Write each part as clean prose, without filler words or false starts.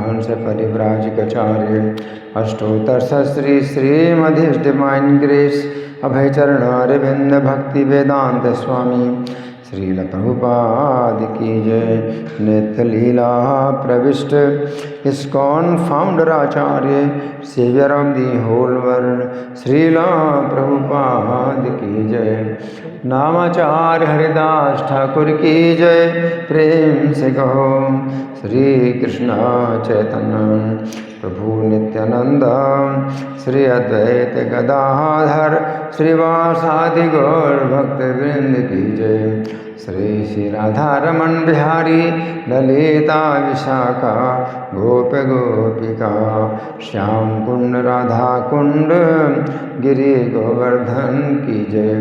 Paramhans परिव्राजकाचार्य अष्टोत्तर Shri श्रीमधिष्ठ divine grace अभय चरणारविंद भक्ति वेदांत स्वामी श्रील प्रभुपाद की जय। नित्य लीला प्रविष्ट ISKCON founder acharya saviour of the whole world Srila Prabhupada की जय। नामाचार्य हरिदास ठाकुर की जय। प्रेम से कहो श्री कृष्ण चैतन्य प्रभु नित्यानंद श्री अद्वैत गदाधर श्रीवासादि गौर भक्त वृंद की जय। श्री श्री राधा रमन बिहारी ललिता विशाखा गोप गोपिका श्याम कुंड राधा कुंड गिरि गोवर्धन की जय।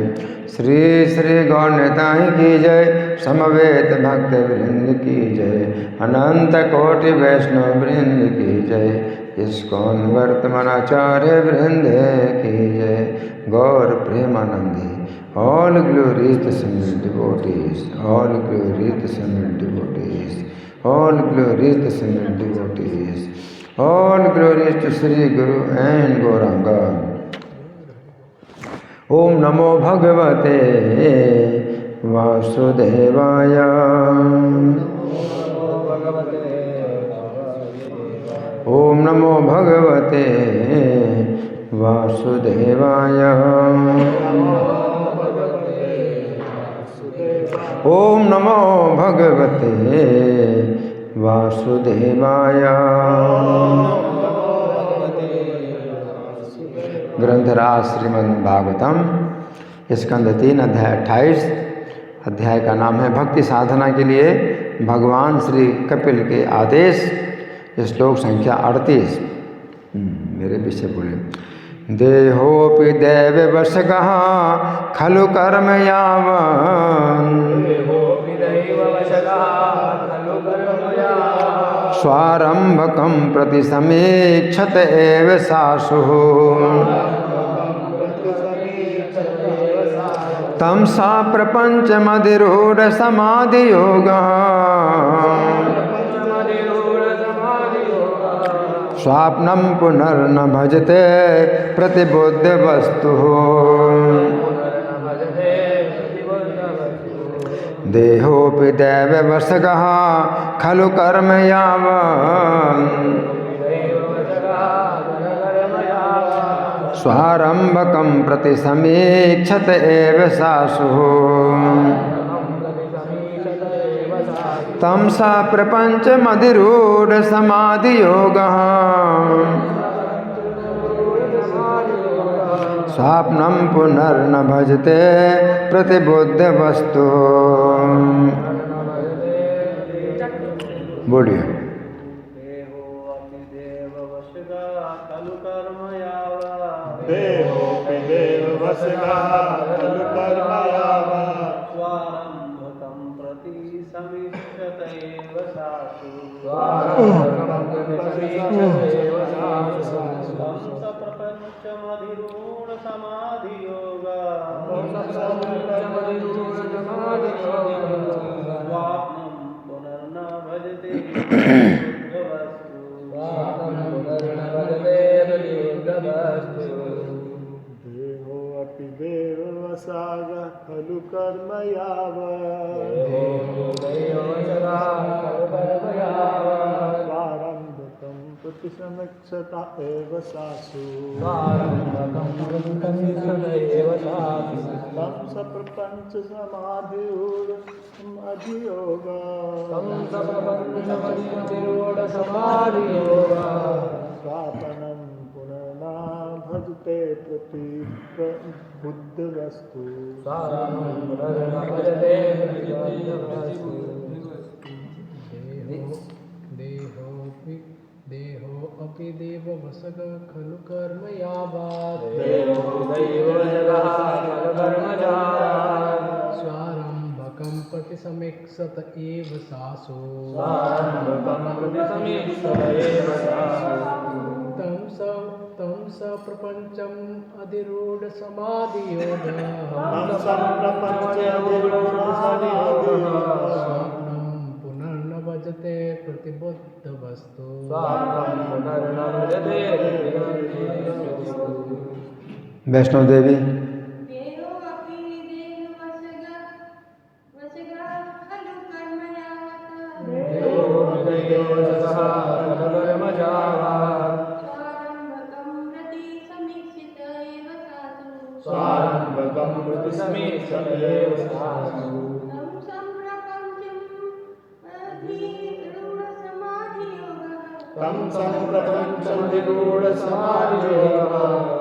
श्री श्री गौर निताई की जय। समवेत भक्त वृंद की जय। अनंत कोटि वैष्णव वृंद की जय। इस्कॉन वर्तमानाचार्य वृंद की जय। गौर Premanandi all glories to single devotees, all glories to single devotees, all glories to single devotees, all glories to Sri Guru and Gauranga. Om Namo Bhagavate Vasudevaya. Om Namo Bhagavate Vasudevaya. ओम नमो भगवते वासुदेवाय। ग्रंथराज श्रीमद् भागवतम स्कंद 3 अध्याय 28। अध्याय का नाम है भक्ति साधना के लिए भगवान श्री कपिल के आदेश। श्लोक संख्या 38। मेरे पीछे बोले। देहोपि दैववशगः खलु कर्म यावन् स्वारंभकं प्रति समीक्षत एव सासुः तं सा प्रपंचमधिरूढ़ समाधियोगः स्वाप्नं पुनर्न भजते प्रतिबुद्ध वस्तु देहोपि दैववशगः खलु कर्म यावन् स्वारंभकं प्रति समीक्षत एव सासुः तं सा प्रपंचमधिरूढ़ समाधियोगः स्वाप्नं पुनर्न भजते प्रतिबुद्ध वस्तु। बोलिए। देहोपि देववशगः खलु कर्म यावन् देहोपि देववशगः खलु कर्म यावन् स्वारंभकं प्रति समीक्षत एव सासु तं स प्रपंच समाधिरूढ़ स्वापनं पुनर्न भजते प्रतिबुद्ध वस्तु। देहोऽपि देववशगः खलु कर्म यावत् स्वारंभकं प्रति समीक्षत एव सासु तं स प्रपंचम् अधिरूढ़ समाधियोगः स्वाप्नं पुनर्न भजते प्रतिबुद्ध बुद्धवस्तु स्वापनं पुनर्न भजते वैष्णव देवी देहो अपि देहवशगा खलु कर्मयावत् स्वारम्भकं प्रति समीक्षत एव सासु तं सम्प्रपञ्चं अधिरूढसमाधियोगः तं सम्प्रपञ्चमधिरूढसमाधियोगः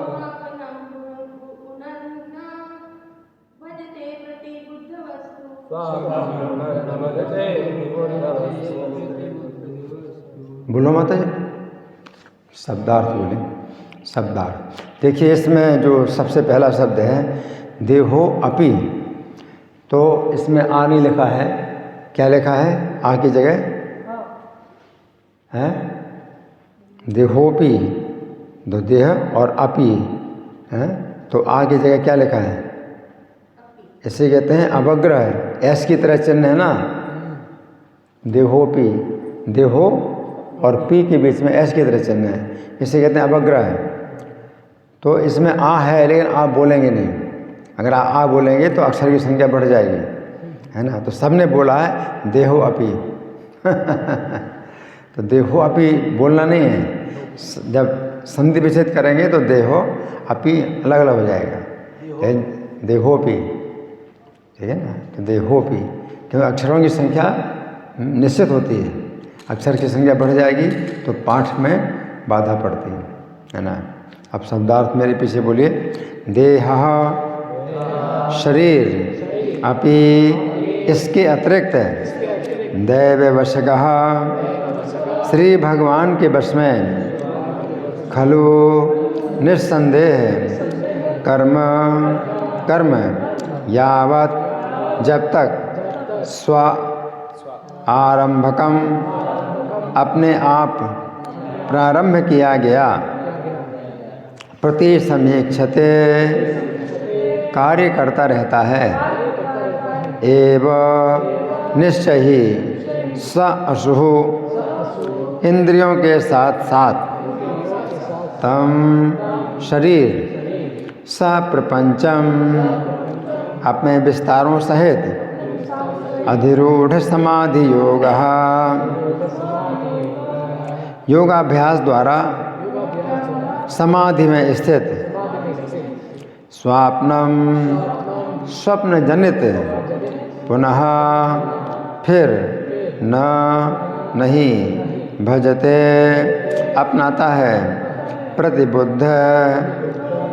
स्वापनं पुनर्न भजते प्रतिबुद्धवस्तु स्वापनं पुनर्न भजते बुद्धवस्तु बोलो माता जी, शब्दार्थ बोले। शब्दार्थ देखिए, इसमें जो सबसे पहला शब्द है देहो अपि, तो इसमें आ नहीं लिखा है। क्या लिखा है आ की जगह? है देहोपि, दो देह और अपि है, तो आ की जगह क्या लिखा है? इसे कहते हैं अवग्रह। एस की तरह चिन्ह है ना, देहोपि, देहो और पी के बीच में एस की तरह चिन्ह है, इसे कहते हैं अवग्रह। तो इसमें आ है, लेकिन आप बोलेंगे नहीं। अगर आ बोलेंगे तो अक्षर की संख्या बढ़ जाएगी, है ना। तो सबने बोला है देहो अपि तो देहो अपि बोलना नहीं है। जब संधि विच्छेद करेंगे तो देहो अपि अलग अलग हो जाएगा, देहोपि, ठीक है ना। तो देहोपि, क्योंकि अक्षरों की संख्या निश्चित होती है। अक्षर की संख्या बढ़ जाएगी तो पाठ में बाधा पड़ती है ना। अब शब्दार्थ मेरे पीछे बोलिए। देह शरीर, अपि इसके अतिरिक्त, दैव वशगः श्री भगवान के वश में, खलु निस्संदेह, कर्म यावत जब तक, स्व आरंभकम अपने आप प्रारंभ किया गया, प्रति समीक्षते कार्य करता रहता है, एव निश्चय ही स अशुः इंद्रियों के साथ साथ, तम शरीर, स प्रपंचम अपने विस्तारों सहित, अधिरूढ़ समाधि योगः योगाभ्यास द्वारा समाधि में स्थित, स्वाप्नम स्वप्न जनित, पुनः फिर नहीं भजते अपनाता है,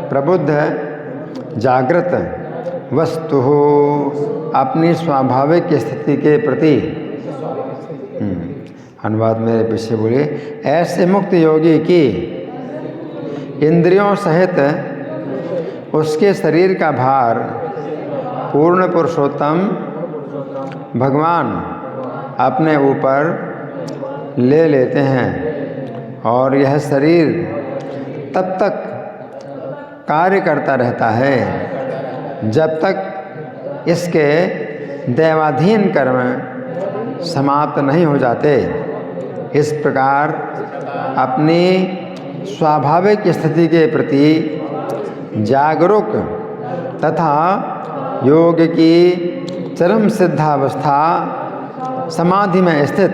प्रबुद्ध जागृत वस्तु अपनी स्वाभाविक स्थिति के प्रति। अनुवाद मेरे पीछे बोलिए। ऐसे मुक्त योगी की इंद्रियों सहित उसके शरीर का भार पूर्ण पुरुषोत्तम भगवान अपने ऊपर ले लेते हैं, और यह शरीर तब तक कार्य करता रहता है जब तक इसके दैवाधीन कर्म समाप्त नहीं हो जाते। इस प्रकार अपनी स्वाभाविक स्थिति के प्रति जागरूक तथा योग की चरम सिद्धावस्था समाधि में स्थित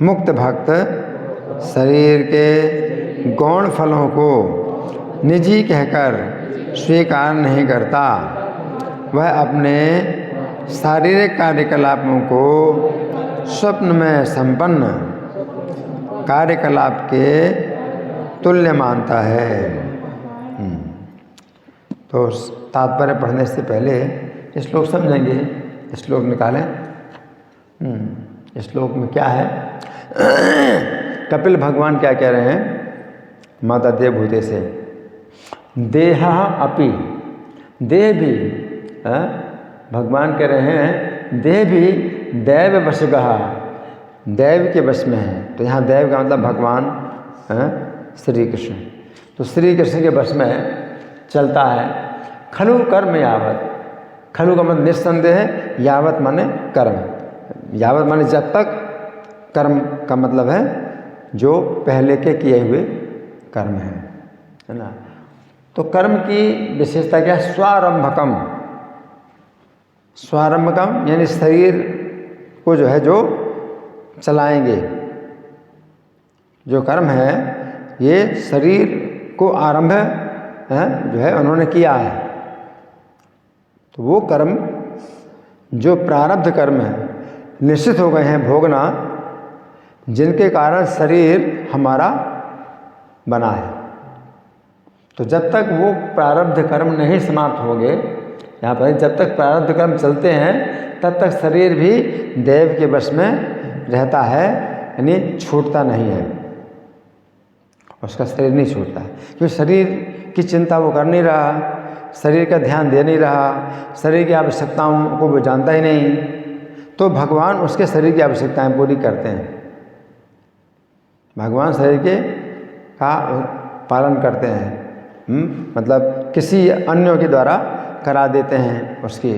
मुक्त भक्त शरीर के गौण फलों को निजी कहकर स्वीकार नहीं करता। वह अपने शारीरिक कार्यकलापों को स्वप्न में संपन्न कार्यकलाप के तुल्य मानता है। तो तात्पर्य पढ़ने से पहले श्लोक समझेंगे। श्लोक निकालें। श्लोक में क्या है? कपिल भगवान क्या कह रहे हैं माता देवभूते से? देह अपि, देह भी, भगवान कह रहे हैं देह भी दैव वशगः, दैव के वश में है। तो यहाँ दैव का मतलब भगवान श्री कृष्ण। तो श्री कृष्ण के वश में चलता है। खलु कर्म यावत, खलु का मतलब निस्संदेह है, यावत माने कर्म, यावत माने जब तक, कर्म का मतलब है जो पहले के किए हुए कर्म हैं, है ना। तो कर्म की विशेषता क्या है? स्वारंभकम। स्वारंभकम यानी शरीर को जो है जो चलाएंगे। जो कर्म है ये शरीर को आरंभ जो है उन्होंने किया है। तो वो कर्म जो प्रारब्ध कर्म है निश्चित हो गए हैं भोगना, जिनके कारण शरीर हमारा बना है। तो जब तक वो प्रारब्ध कर्म नहीं समाप्त होंगे, यहाँ पर जब तक प्रारब्ध कर्म चलते हैं तब तक शरीर भी देव के वश में रहता है, यानी छूटता नहीं है, उसका शरीर नहीं छूटता है। क्योंकि शरीर की चिंता वो कर नहीं रहा, शरीर का ध्यान दे नहीं रहा, शरीर की आवश्यकताओं को वो जानता ही नहीं, तो भगवान उसके शरीर की आवश्यकताएं पूरी करते हैं। भगवान शरीर के का पालन करते हैं, मतलब किसी अन्यों के द्वारा करा देते हैं उसकी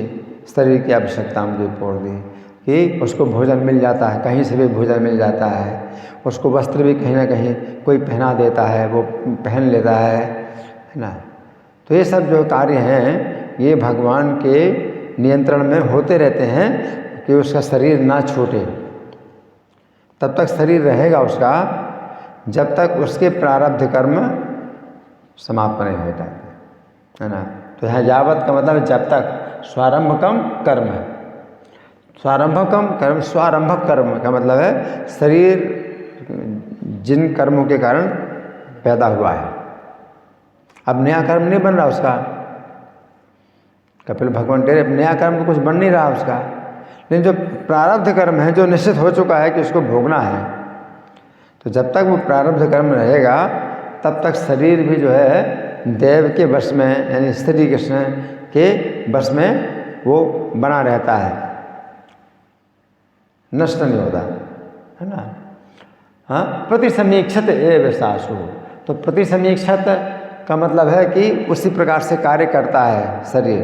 शरीर की आवश्यकताओं की पूर्ति, कि उसको भोजन मिल जाता है, कहीं से भी भोजन मिल जाता है, उसको वस्त्र भी कहीं ना कहीं कोई पहना देता है, वो पहन लेता है ना। तो ये सब जो कार्य हैं ये भगवान के नियंत्रण में होते रहते हैं कि उसका शरीर ना छूटे। तब तक शरीर रहेगा उसका जब तक उसके प्रारब्ध कर्म समाप्त नहीं होता है ना। तो यहाँ यावत का मतलब जब तक, स्वारंभकम कर्म है। स्वारंभकम कर्म, स्वारंभक कर्म का मतलब है शरीर जिन कर्मों के कारण पैदा हुआ है, अब नया कर्म नहीं बन रहा उसका। कपिल भगवान कह रहे नया कर्म तो कुछ बन नहीं रहा उसका, लेकिन जो प्रारब्ध कर्म है जो निश्चित हो चुका है कि उसको भोगना है, तो जब तक वो प्रारब्ध कर्म रहेगा तब तक शरीर भी जो है देव के वश में, यानी श्री कृष्ण के वश में वो बना रहता है, नष्ट नहीं होता, है ना। हाँ, प्रतिसमीक्षत एव सासु। तो प्रतिसमीक्षत का मतलब है कि उसी प्रकार से कार्य करता है शरीर,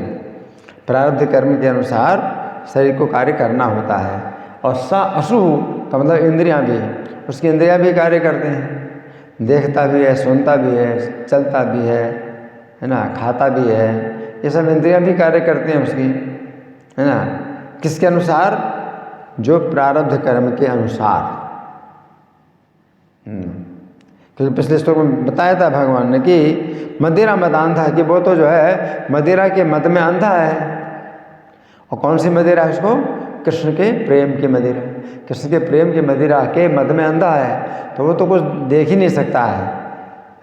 प्रारब्ध कर्म के अनुसार शरीर को कार्य करना होता है। और सा असु का मतलब इंद्रियां भी, उसकी इंद्रियां भी कार्य करते हैं, देखता भी है, सुनता भी है, चलता भी है ना, खाता भी है, ये सब इंद्रियां भी कार्य करती हैं उसकी, है ना। किसके अनुसार? जो प्रारब्ध कर्म के अनुसार। क्योंकि पिछले श्लोक में बताया था भगवान ने कि मदिरा मद अंधा, कि वो तो जो है मदिरा के मद में अंधा है। और कौन सी मदिरा है उसको? कृष्ण के प्रेम की मदिरा। कृष्ण के प्रेम की मदिरा के मद में अंधा है, तो वो तो कुछ देख ही नहीं सकता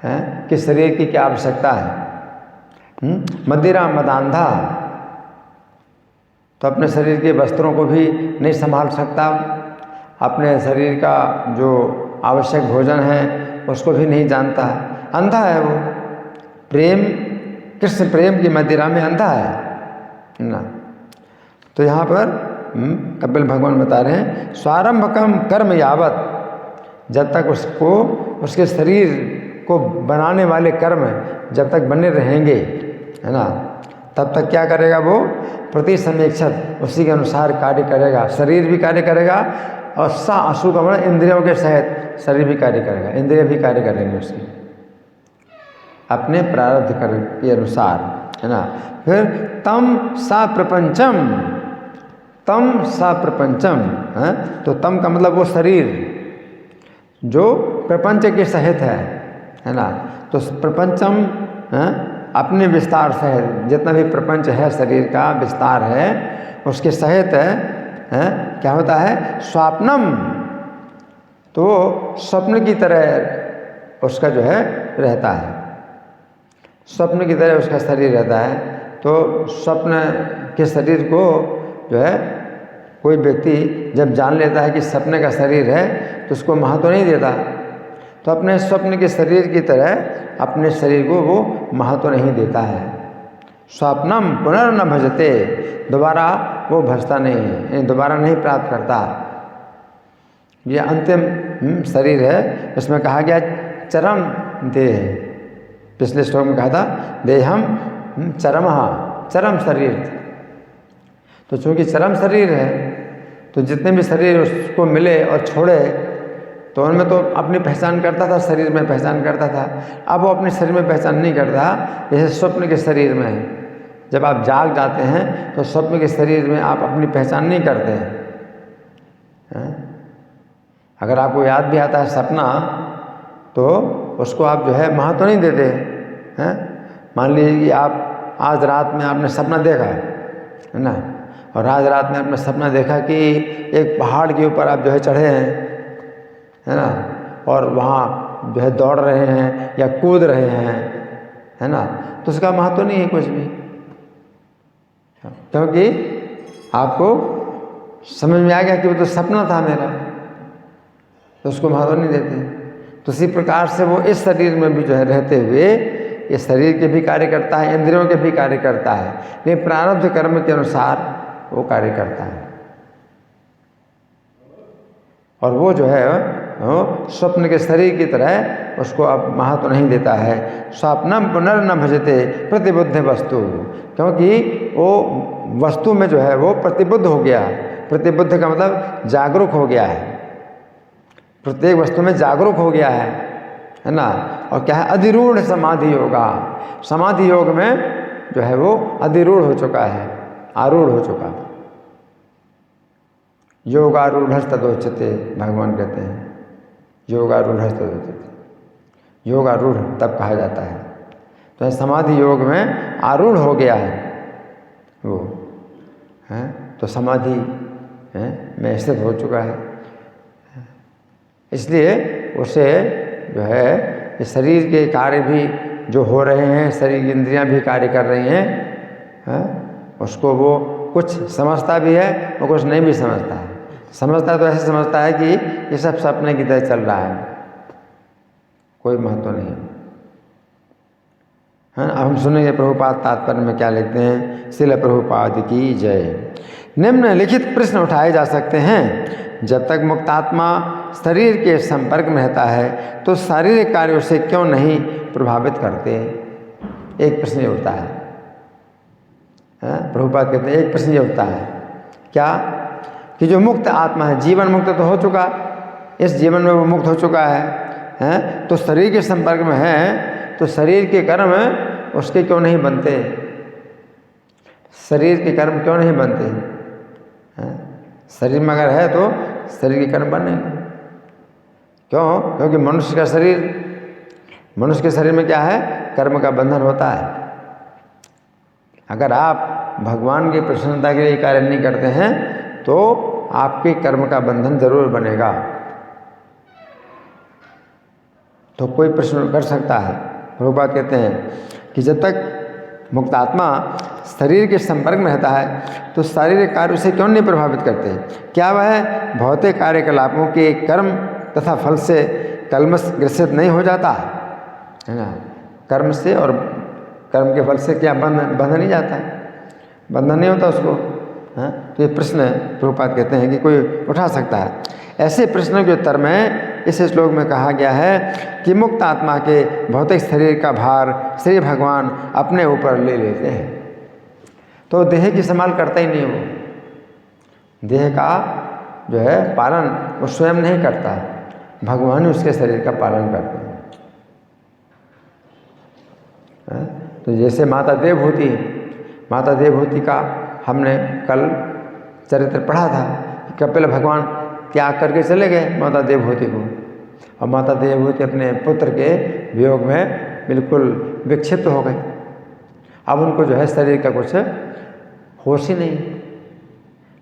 है कि शरीर की क्या आवश्यकता है। मदिरा मदांधा, तो अपने शरीर के वस्त्रों को भी नहीं संभाल सकता, अपने शरीर का जो आवश्यक भोजन है उसको भी नहीं जानता, अंधा है वो। प्रेम, कृष्ण प्रेम की मदिरा में अंधा है ना। तो यहाँ पर कपिल भगवान बता रहे हैं स्वारंभकम कर्म यावत, जब तक उसको उसके शरीर को बनाने वाले कर्म जब तक बने रहेंगे, है ना, तब तक क्या करेगा वो? प्रति समीक्षत, उसी के अनुसार कार्य करेगा, शरीर भी कार्य करेगा। और सा असु का मतलब इंद्रियों के सहित शरीर भी कार्य करेगा, इंद्रिय भी कार्य करेंगे उसकी अपने प्रारब्ध कर्म के अनुसार, है ना। फिर तम सा प्रपंचम, तम सा प्रपंचम है, तो तम का मतलब वो शरीर जो प्रपंच के सहित है ना। तो प्रपंचम है, अपने विस्तार सहित, जितना भी प्रपंच है शरीर का विस्तार है उसके सहित है, क्या होता है? स्वाप्नम, तो स्वप्न की तरह उसका जो है रहता है, स्वप्न की तरह उसका शरीर रहता है। तो स्वप्न के शरीर को जो है कोई व्यक्ति जब जान लेता है कि सपने का शरीर है तो उसको महत्व नहीं देता, तो अपने स्वप्न के शरीर की तरह अपने शरीर को वो महत्व नहीं देता है। स्वप्नम पुनर्न भजते, दोबारा वो भजता नहीं है, दोबारा नहीं प्राप्त करता। ये अंतिम शरीर है, इसमें कहा गया चरम देह, पिछले श्लोक में कहा था देहम चरम, चरम शरीर। तो चूँकि चरम शरीर है तो जितने भी शरीर उसको मिले और छोड़े तो उनमें तो अपनी पहचान करता था, शरीर में पहचान करता था। अब वो अपने शरीर में पहचान नहीं करता, जैसे स्वप्न के शरीर में है। जब आप जाग जाते हैं तो स्वप्न के शरीर में आप अपनी पहचान नहीं करते हैं। अगर आपको याद भी आता है सपना तो उसको आप जो है महत्व नहीं देते हैं। मान लीजिए कि आप आज रात में आपने सपना देखा है ना, और आज रात में आपने सपना देखा कि एक पहाड़ के ऊपर आप जो है चढ़े हैं, है ना, और वहाँ जो है दौड़ रहे हैं या कूद रहे हैं, है ना, तो उसका महत्व नहीं है कुछ भी, क्योंकि आपको समझ में आ गया कि वो तो सपना था मेरा, तो उसको महत्व नहीं देते। तो इसी प्रकार से वो इस शरीर में भी जो है रहते हुए ये शरीर के भी कार्य करता है, इंद्रियों के भी कार्य करता है, लेकिन प्रारब्ध कर्म के अनुसार वो कार्य करता है। और वो जो है स्वप्न के शरीर की तरह उसको अब महत्व नहीं देता है। स्वप्नम पुनर् न भजते प्रतिबुद्ध वस्तु, क्योंकि वो वस्तु में जो है वो प्रतिबुद्ध हो गया। प्रतिबुद्ध का मतलब जागरूक हो गया है, प्रत्येक वस्तु में जागरूक हो गया है ना। और क्या है, अधिरूढ़ समाधि योगा, समाधि योग में जो है वो अधिरूढ़ हो चुका है, आरूढ़ हो चुका। योगारूढ़ तदोच्यते, भगवान कहते हैं योगारूढ़ तदोच्यते, योगारूढ़ तब कहा जाता है। तो समाधि योग में आरूढ़ हो गया है वो, है तो समाधि में स्थित हो चुका है। इसलिए उसे जो है ये शरीर के कार्य भी जो हो रहे हैं, शरीर की इंद्रियां भी कार्य कर रही हैं, उसको वो कुछ समझता भी है और कुछ नहीं भी समझता है। समझता तो ऐसे समझता है कि ये सब सपने की तरह चल रहा है, कोई महत्व नहीं है। अब हम सुनेंगे प्रभुपाद तात्पर्य में क्या लिखते हैं। श्रील प्रभुपाद की जय। निम्नलिखित प्रश्न उठाए जा सकते हैं। जब तक मुक्तात्मा शरीर के संपर्क में रहता है तो शारीरिक कार्यों से क्यों नहीं प्रभावित करते? एक प्रश्न ये उठता है। प्रभुपाद कहते हैं एक प्रश्न ये उठता है, क्या कि जो मुक्त आत्मा है, जीवन मुक्त तो हो चुका, इस जीवन में वो मुक्त हो चुका है, तो शरीर के संपर्क में है तो शरीर के कर्म उसके क्यों नहीं बनते? शरीर के कर्म क्यों नहीं बनते? शरीर में अगर है तो शरीर के कर्म बनेंगे। क्यों? क्योंकि मनुष्य का शरीर, मनुष्य के शरीर में क्या है, कर्म का बंधन होता है। अगर आप भगवान की प्रसन्नता के लिए कार्य नहीं करते हैं तो आपके कर्म का बंधन जरूर बनेगा। तो कोई प्रश्न कर सकता है। प्रभुपाद कहते हैं कि जब तक मुक्तात्मा शरीर के संपर्क में रहता है तो शारीरिक कार्य उसे क्यों नहीं प्रभावित करते? क्या वह भौतिक कार्यकलापों के कर्म तथा फल से कलमश ग्रसित नहीं हो जाता है ना? कर्म से और कर्म के फल से क्या बंधन नहीं जाता है, बंधन नहीं होता उसको। तो ये प्रश्न प्रभुपाद कहते हैं कि कोई उठा सकता है। ऐसे प्रश्नों के उत्तर में इस श्लोक में कहा गया है कि मुक्त आत्मा के भौतिक शरीर का भार श्री भगवान अपने ऊपर ले लेते हैं। तो देह की संभाल करता ही नहीं, वो देह का जो है पालन वो स्वयं नहीं करता, भगवान ही उसके शरीर का पालन करते हैं। तो जैसे माता देवहूति का हमने कल चरित्र पढ़ा था कि कपिल भगवान त्याग करके चले गए माता देवहूति को, और माता देवहूति अपने पुत्र के वियोग में बिल्कुल विक्षिप्त हो गए। अब उनको जो है शरीर का कुछ होश ही नहीं,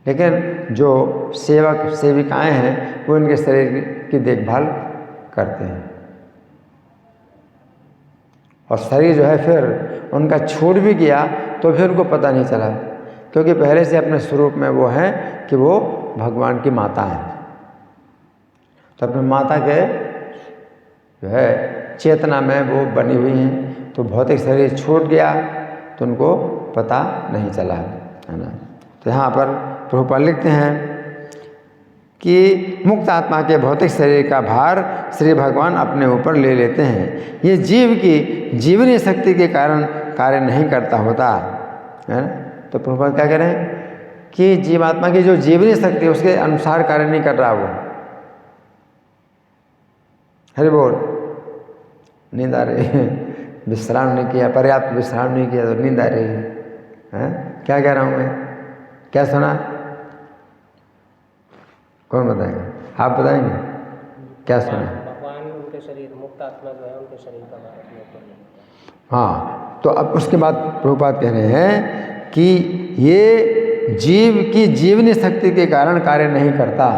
लेकिन जो सेवक सेविकाएं हैं वो इनके शरीर की देखभाल करते हैं। और शरीर जो है फिर उनका छूट भी गया तो फिर उनको पता नहीं चला, क्योंकि पहले से अपने स्वरूप में वो हैं कि वो भगवान की माता हैं। तो अपने माता के जो है चेतना में वो बनी हुई हैं, तो भौतिक शरीर छूट गया तो उनको पता नहीं चला, है ना। तो यहाँ पर प्रभुपाद लिखते हैं कि मुक्त आत्मा के भौतिक शरीर का भार श्री भगवान अपने ऊपर ले लेते हैं। ये जीव की जीवनीय शक्ति के कारण कार्य नहीं करता होता, है ना। तो प्रभुपाद क्या करें कि जीवात्मा की जो जीवनी शक्ति है उसके अनुसार कार्य नहीं कर रहा वो। हरि बोल। नींद आ रही है, विश्राम नहीं किया, पर्याप्त विश्राम नहीं किया तो नींद आ रही है। क्या कह रहा हूँ मैं? क्या सुना? कौन बताएगा? आप बताएंगे क्या सुना? भगवान उनके शरीर, मुक्त आत्मा जो है उनके शरीर का भारत में ऊपर। हाँ, तो अब उसके बाद प्रभुपाद कह रहे हैं कि ये जीव की जीवनी शक्ति के कारण कार्य नहीं करता।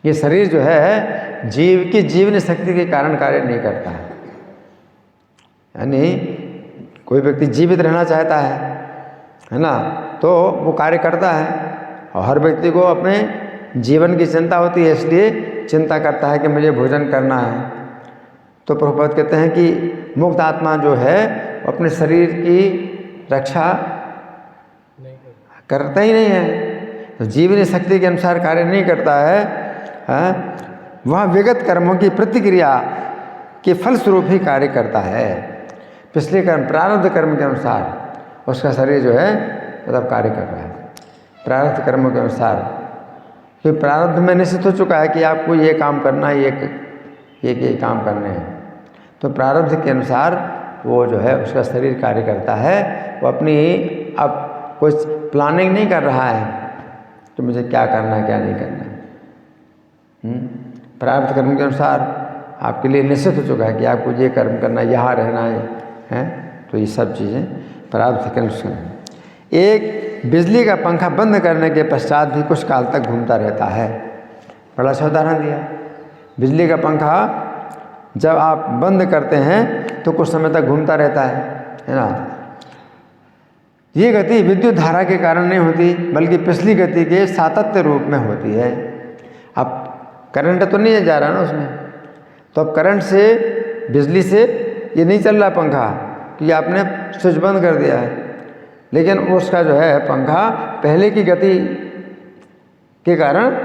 ये शरीर जो है जीव की जीवनी शक्ति के कारण कार्य नहीं करता है। यानी कोई व्यक्ति जीवित रहना चाहता है ना, तो वो कार्य करता है। और हर व्यक्ति को अपने जीवन की चिंता होती है, इसलिए चिंता करता है कि मुझे भोजन करना है। तो प्रभुपाद कहते हैं कि मुक्त आत्मा जो है अपने शरीर की रक्षा करता ही नहीं है, तो जीवनी शक्ति के अनुसार कार्य नहीं करता है, वह विगत कर्मों की प्रतिक्रिया के फलस्वरूप ही कार्य करता है। पिछले कर्म, प्रारब्ध कर्म के अनुसार उसका शरीर जो है मतलब कार्य कर रहा है, प्रारब्ध कर्मों के अनुसार। क्योंकि प्रारब्ध में निश्चित हो चुका है कि आपको ये काम करना है, ये काम करने हैं, तो प्रारब्ध के अनुसार वो जो है उसका शरीर कार्य करता है। वो अपनी अब कुछ प्लानिंग नहीं कर रहा है तो मुझे क्या करना है क्या नहीं करना है। प्रारब्ध कर्म के अनुसार आपके लिए निश्चित हो चुका है कि आपको ये कर्म करना है, यहाँ रहना है, तो ये सब चीज़ें प्रारब्ध के अनुसार। एक बिजली का पंखा बंद करने के पश्चात भी कुछ काल तक घूमता रहता है। बड़ा अच्छा उदाहरण दिया। बिजली का पंखा जब आप बंद करते हैं तो कुछ समय तक घूमता रहता है ना। ये गति विद्युत धारा के कारण नहीं होती, बल्कि पिछली गति के सातत्य रूप में होती है। अब करंट तो नहीं जा रहा ना उसमें, तो अब करंट से, बिजली से ये नहीं चल रहा पंखा कि आपने स्विच बंद कर दिया है, लेकिन उसका जो है पंखा पहले की गति के कारण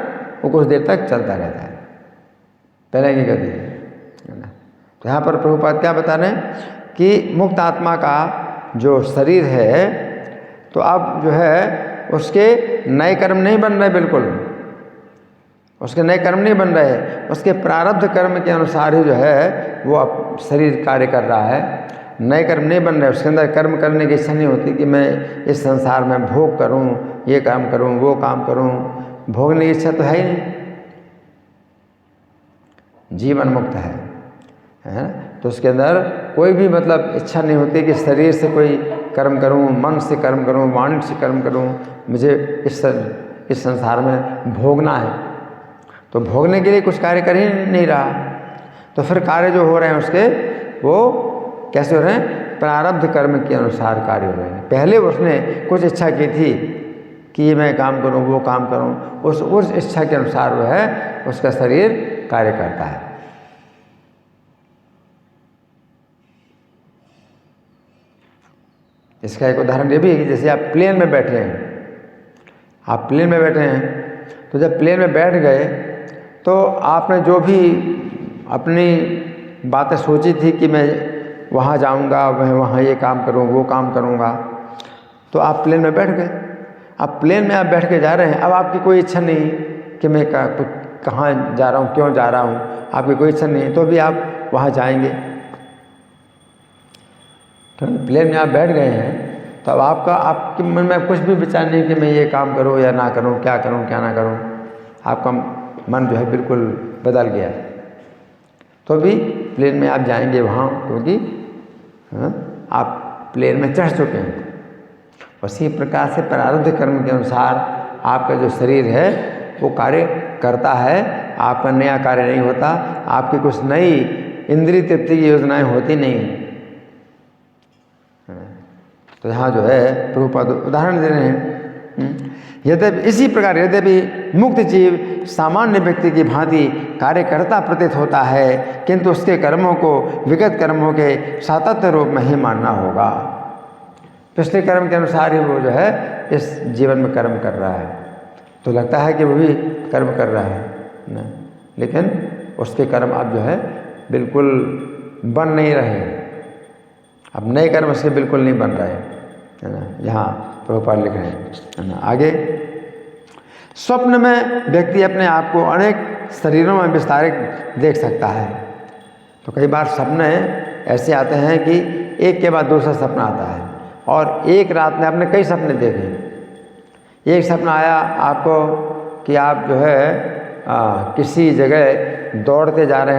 वो कुछ देर तक चलता रहता है, पहले की गति है ना। तो यहाँ पर प्रभुपाद क्या बता रहे हैं कि मुक्त आत्मा का जो शरीर है, तो अब जो है उसके नए कर्म नहीं बन रहे, बिल्कुल उसके नए कर्म नहीं बन रहे, उसके प्रारब्ध कर्म के अनुसार ही जो है वो अब शरीर कार्य कर रहा है। नए कर्म नहीं बन रहे, उसके अंदर कर्म करने की इच्छा नहीं होती कि मैं इस संसार में भोग करूं, ये काम करूं, वो काम करूं। भोगने की इच्छा तो है ही नहीं, जीवन मुक्त है ना। तो उसके अंदर कोई भी मतलब इच्छा नहीं होती कि शरीर से कोई कर्म करूं, मन से कर्म करूं, वाणी से कर्म करूं, मुझे इस संसार में भोगना है। तो भोगने के लिए कुछ कार्य कर ही नहीं रहा, तो फिर कार्य जो हो रहे हैं उसके वो कैसे हो रहे हैं? प्रारब्ध कर्म के अनुसार कार्य हो रहे हैं। पहले उसने कुछ इच्छा की थी कि ये मैं काम करूं, वो काम करूं, उस इच्छा के अनुसार वो है उसका शरीर कार्य करता है। इसका एक उदाहरण ये भी है कि जैसे आप प्लेन में बैठे हैं, आप प्लेन में बैठे हैं, तो जब प्लेन में बैठ गए तो आपने जो भी अपनी बातें सोची थी कि मैं वहाँ जाऊँगा, मैं वहाँ ये काम करूँ, वो काम करूँगा, तो आप प्लेन में बैठ गए। अब प्लेन में आप बैठ के जा रहे हैं, अब आपकी कोई इच्छा नहीं कि मैं कहाँ जा रहा हूँ, क्यों जा रहा हूँ, आपकी कोई इच्छा नहीं, तो भी आप वहाँ जाएंगे। तो प्लेन में आप बैठ गए हैं, तो अब आपके मन में कुछ भी विचार नहीं कि मैं ये काम करूँ या ना करूँ, क्या करूँ क्या ना करूँ। आपका मन जो है बिल्कुल बदल गया, तो भी प्लेन में आप जाएंगे वहाँ, क्योंकि आप प्लेन में चढ़ चुके हैं। उसी प्रकार से प्रारब्ध कर्म के अनुसार आपका जो शरीर है वो कार्य करता है, आपका नया कार्य नहीं होता, आपकी कुछ नई इंद्रिय तृप्ति की योजनाएं होती नहीं। तो यहाँ जो है प्रभुपाद उदाहरण दे रहे हैं। यद्यपि इसी प्रकार यद्यपि मुक्त जीव सामान्य व्यक्ति की भांति कार्य करता प्रतीत होता है, किंतु उसके कर्मों को विगत कर्मों के सातत्य रूप में ही मानना होगा। पिछले कर्म के अनुसार ही वो जो है इस जीवन में कर्म कर रहा है, तो लगता है कि वो भी कर्म कर रहा है ना, लेकिन उसके कर्म अब जो है बिल्कुल बन नहीं रहे, अब नए कर्म से बिल्कुल नहीं बन रहे है ना। यहाँ प्रभुपाद लिख रहे हैं, है ना। आगे, स्वप्न में व्यक्ति अपने आप को अनेक शरीरों में विस्तारित देख सकता है। तो कई बार सपने ऐसे आते हैं कि एक के बाद दूसरा सपना आता है, और एक रात में आपने कई सपने देखे। एक सपना आया आपको कि आप जो है किसी जगह दौड़ते जा रहे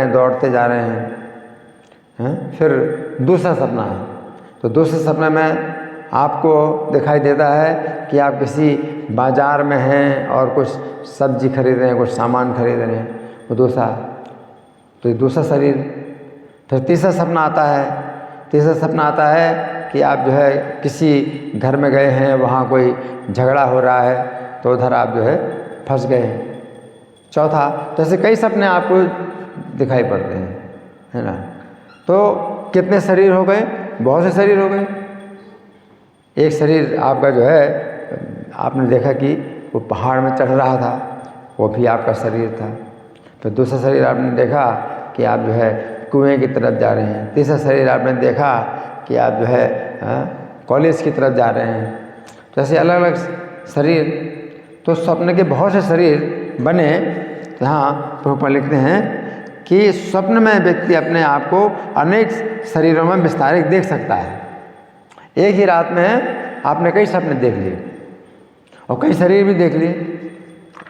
हैं, फिर दूसरा सपना है, तो दूसरे सपने में आपको दिखाई देता है कि आप किसी बाज़ार में हैं और कुछ सब्जी खरीद रहे हैं, कुछ सामान खरीद रहे हैं, वो दूसरा, तो ये दूसरा शरीर। फिर तीसरा सपना आता है कि आप जो है किसी घर में गए हैं, वहाँ कोई झगड़ा हो रहा है, तो उधर आप जो है फंस गए हैं। चौथा, तो ऐसे कई सपने आपको दिखाई पड़ते हैं, है ना। तो कितने शरीर हो गए? बहुत से शरीर हो गए। एक शरीर आपका जो है, आपने देखा कि वो पहाड़ में चढ़ रहा था, वो भी आपका शरीर था। फिर दूसरा शरीर आपने देखा कि आप जो है कुएं की तरफ जा रहे हैं। तीसरा शरीर आपने देखा कि आप जो है कॉलेज की तरफ जा रहे हैं। तो ऐसे अलग अलग शरीर, तो स्वप्न के बहुत से शरीर बने। यहाँ प्रभुपाद लिखते हैं कि स्वप्न में व्यक्ति अपने आप को अनेक शरीरों में विस्तारित देख सकता है। एक ही रात में आपने कई सपने देख लिए और कई शरीर भी देख लिए,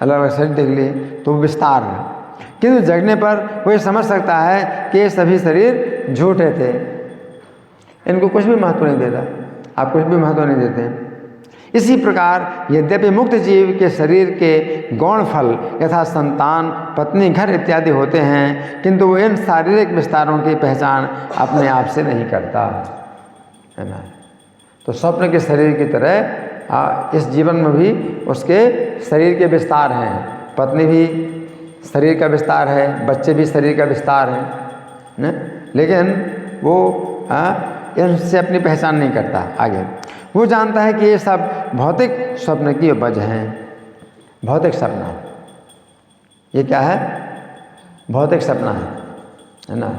अलग अलग शरीर देख लिए, तो विस्तार है। किंतु जगने पर वो ये समझ सकता है कि ये सभी शरीर झूठे थे, इनको कुछ भी महत्व नहीं देता, आप कुछ भी महत्व नहीं देते हैं। इसी प्रकार यद्यपि मुक्त जीव के शरीर के गौण फल यथा संतान, पत्नी, घर इत्यादि होते हैं, किंतु वो इन शारीरिक विस्तारों की पहचान अपने आप से नहीं करता, है ना। तो स्वप्न के शरीर की तरह इस जीवन में भी उसके शरीर के विस्तार हैं। पत्नी भी शरीर का विस्तार है, बच्चे भी शरीर का विस्तार हैं, न? लेकिन वो इनसे अपनी पहचान नहीं करता। आगे वो जानता है कि ये सब भौतिक स्वप्न की उपज हैं। भौतिक सपना, ये क्या है? भौतिक सपना है ना।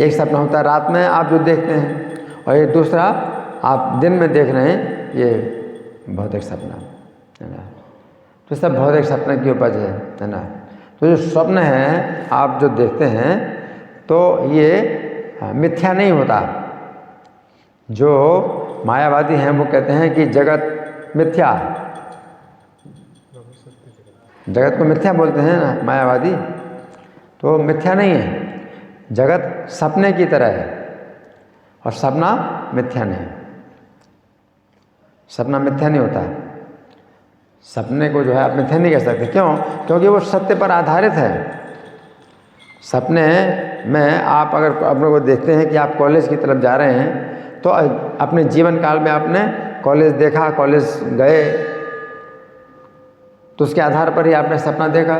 एक सपना होता है रात में आप जो देखते हैं, और एक दूसरा आप दिन में देख रहे हैं, ये भौतिक सपना है ना। तो सब भौतिक सपने की उपज है ना। तो जो स्वप्न है आप जो देखते हैं, तो ये मिथ्या नहीं होता। जो मायावादी हैं वो कहते हैं कि जगत मिथ्या, जगत को मिथ्या बोलते हैं ना मायावादी, तो मिथ्या नहीं है। जगत सपने की तरह है और सपना मिथ्या नहीं। सपना मिथ्या नहीं होता। सपने को जो है आप मिथ्या नहीं कह सकते। क्यों? क्योंकि वो सत्य पर आधारित है। सपने में आप अगर अपने को देखते हैं कि आप कॉलेज की तरफ जा रहे हैं, तो अपने जीवन काल में आपने कॉलेज देखा, कॉलेज गए, तो उसके आधार पर ही आपने सपना देखा।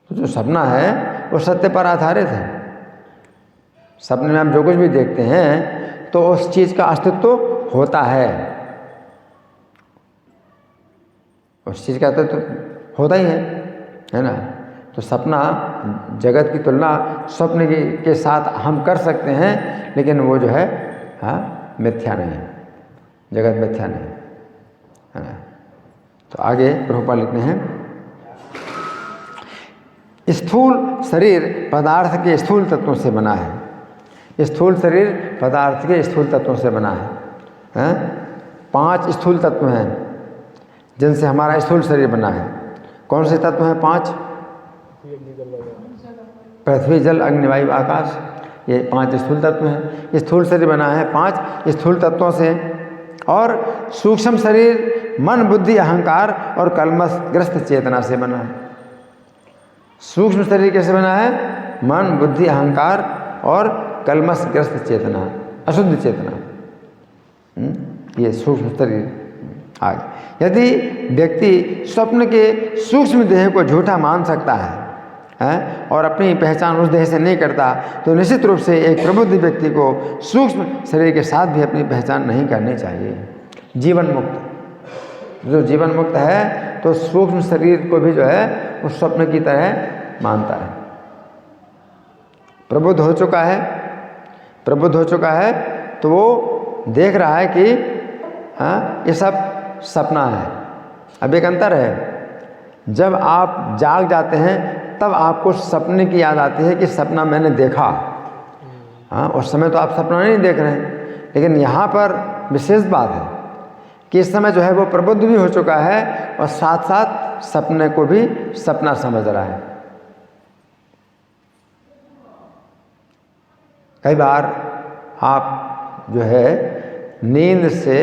तो जो सपना है वो सत्य पर आधारित है। सपने में आप जो कुछ भी देखते हैं तो उस चीज़ का अस्तित्व होता है, उस चीज़ का अस्तित्व होता ही है ना। तो सपना, जगत की तुलना स्वप्न के साथ हम कर सकते हैं, लेकिन वो जो है मिथ्या नहीं है, जगत मिथ्या नहीं है ना। तो आगे प्रभुपाद लिखते हैं, स्थूल शरीर पदार्थ के स्थूल तत्वों से बना है। स्थूल शरीर पदार्थ के स्थूल तत्वों से बना है। 5 स्थूल तत्व हैं जिनसे हमारा स्थूल शरीर बना है। कौन से तत्व हैं 5? पृथ्वी, जल, अग्नि, वायु, आकाश, ये 5 स्थूल तत्व हैं। स्थूल शरीर बना है 5 स्थूल तत्वों से। और सूक्ष्म शरीर मन, बुद्धि, अहंकार और कलमशग्रस्त चेतना से बना है। सूक्ष्म शरीर कैसे बना है? मन, बुद्धि, अहंकार और कलमशग्रस्त चेतना, अशुद्ध चेतना, ये सूक्ष्म शरीर। आगे यदि व्यक्ति स्वप्न के सूक्ष्म देह को झूठा मान सकता है और अपनी पहचान उस देह से नहीं करता, तो निश्चित रूप से एक प्रबुद्ध व्यक्ति को सूक्ष्म शरीर के साथ भी अपनी पहचान नहीं करनी चाहिए। जीवन मुक्त, जो जीवन मुक्त है तो सूक्ष्म शरीर को भी जो है उस स्वप्न की तरह मानता है। प्रबुद्ध हो चुका है, तो वो देख रहा है कि हाँ, ये सब सपना है। अब एक अंतर है, जब आप जाग जाते हैं तब आपको सपने की याद आती है कि सपना मैंने देखा। हाँ, उस समय तो आप सपना नहीं देख रहे हैं, लेकिन यहाँ पर विशेष बात है कि इस समय जो है वो प्रबुद्ध भी हो चुका है और साथ साथ सपने को भी सपना समझ रहा है। कई बार आप जो है नींद से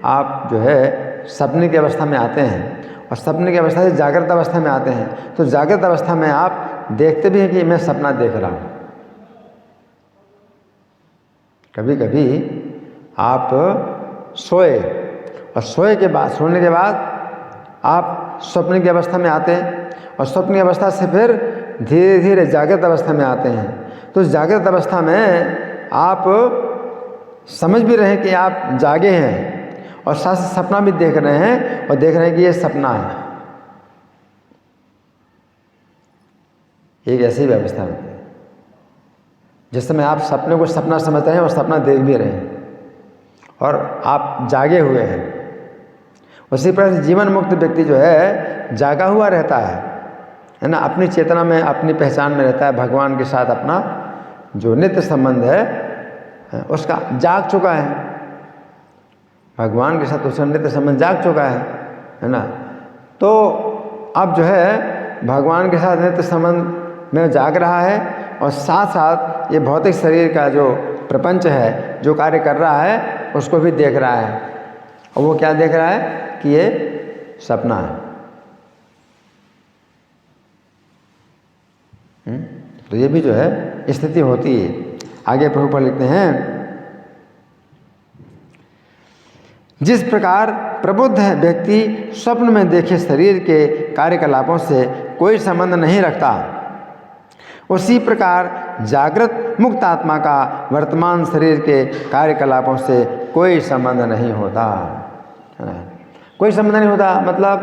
आप जो है सपने की अवस्था में आते हैं और सपने की अवस्था से जागृत अवस्था में आते हैं, तो जागृत अवस्था में आप देखते भी हैं कि मैं सपना देख रहा हूँ। कभी कभी आप सोए और सोने के बाद आप स्वप्न की अवस्था में आते हैं और स्वप्न की अवस्था से फिर धीरे धीरे जागृत अवस्था में आते हैं। तो जागृत अवस्था में आप समझ भी रहे हैं कि आप जागे हैं और साथ साथ सपना भी देख रहे हैं और देख रहे हैं कि ये सपना है। एक ऐसी व्यवस्था होती है जिस समय आप सपने को सपना समझ रहे हैं और सपना देख भी रहे हैं और आप जागे हुए हैं। उसी प्रकार जीवन मुक्त व्यक्ति जो है जागा हुआ रहता है ना, अपनी चेतना में अपनी पहचान में रहता है, भगवान के साथ अपना जो नित्य संबंध है उसका जाग चुका है, भगवान के साथ उसका नित्य संबंध जाग चुका है ना। तो अब जो है भगवान के साथ नित्य संबंध में जाग रहा है और साथ साथ ये भौतिक शरीर का जो प्रपंच है जो कार्य कर रहा है उसको भी देख रहा है। और वो क्या देख रहा है कि ये सपना है। तो ये भी जो है स्थिति होती है। आगे प्रभुपाद लिखते हैं, जिस प्रकार प्रबुद्ध है व्यक्ति स्वप्न में देखे शरीर के कार्यकलापों से कोई संबंध नहीं रखता, उसी प्रकार जागृत मुक्त आत्मा का वर्तमान शरीर के कार्यकलापों से कोई संबंध नहीं होता। कोई संबंध नहीं होता मतलब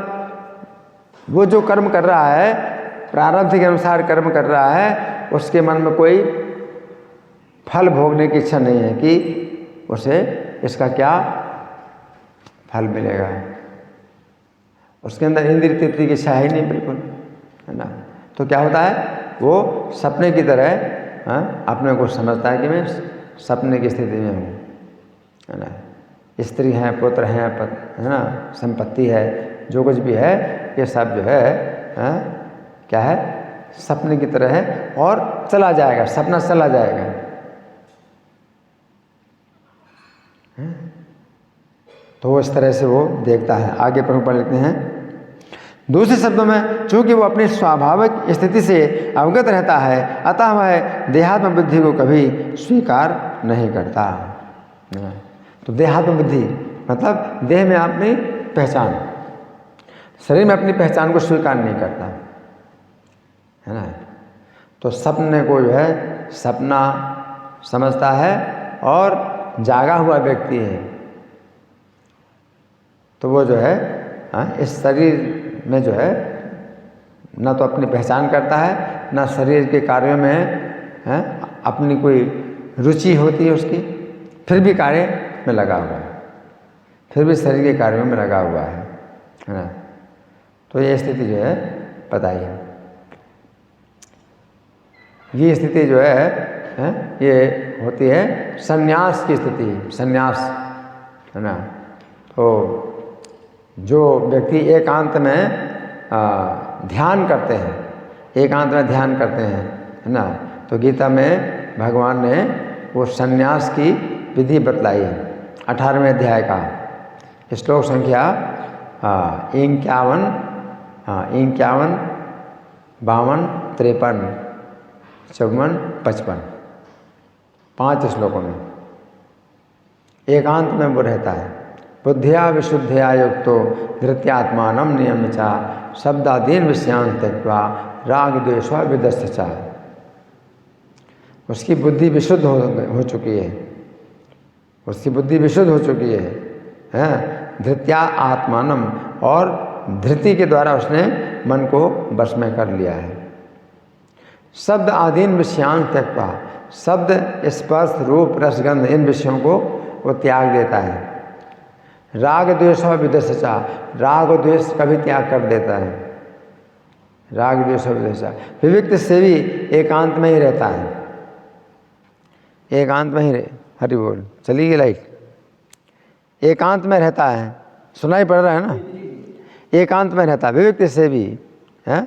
वो जो कर्म कर रहा है, प्रारब्ध के अनुसार कर्म कर रहा है, उसके मन में कोई फल भोगने की इच्छा नहीं है कि उसे इसका क्या फल मिलेगा। उसके अंदर इंद्रिय तृप्ति की इच्छा ही नहीं बिल्कुल, है ना। तो क्या होता है, वो सपने की तरह अपने को समझता है कि मैं सपने की स्थिति में हूँ, है ना। स्त्री हैं, पुत्र हैं, है ना, संपत्ति है, जो कुछ भी है ये सब जो है क्या है, सपने की तरह है और चला जाएगा, सपना चला जाएगा। तो इस तरह से वो देखता है। आगे प्रभुपाद लिखते हैं, दूसरे शब्दों में चूंकि वो अपनी स्वाभाविक स्थिति से अवगत रहता है, अतः वह देहात्म बुद्धि को कभी स्वीकार नहीं करता। तो देहात्म बुद्धि मतलब देह में अपनी पहचान, शरीर में अपनी पहचान को स्वीकार नहीं करता, है ना। तो सपने को जो है सपना समझता है और जागा हुआ व्यक्ति है तो वो जो है इस शरीर में जो है ना तो अपनी पहचान करता है, ना शरीर के कार्यों में अपनी कोई रुचि होती है उसकी, फिर भी कार्य में लगा हुआ है, फिर भी शरीर के कार्यों में लगा हुआ है ना। तो ये स्थिति जो है बताई है। ये स्थिति जो है ये होती है संन्यास की स्थिति, संन्यास, है ना। तो जो व्यक्ति एकांत में ध्यान करते हैं, एकांत में ध्यान करते हैं, है ना, तो गीता में भगवान ने वो संन्यास की विधि बतलाई है 18वें अध्याय का, श्लोक संख्या 51, 52, 53, 54, 55, 5 श्लोकों में एकांत में वो रहता है। बुद्धिया विशुद्धिया युक्तो धृत्यात्मानं नियम्य च शब्दादीन विषयान् त्यक्त्वा राग द्वेषा विदस्य च। उसकी बुद्धि विशुद्ध हो चुकी है, उसकी बुद्धि विशुद्ध हो चुकी है धृत्या आत्मानम, और धृति के द्वारा उसने मन को वश में कर लिया है। शब्द आदीन विषयान् त्यक्त्वा, शब्द स्पर्श रूप रसगंध इन विषयों को वो त्याग देता है। राग द्वेष और विदशा, राग और द्वेष का भी त्याग कर देता है। राग द्वेष और विदशा। विविक्त से भी एकांत में ही रहता है, एकांत में ही हरि बोल, चली गई लाइट। एकांत में रहता है, सुनाई पड़ रहा है ना, एकांत में रहता है। विविक्त से भी है,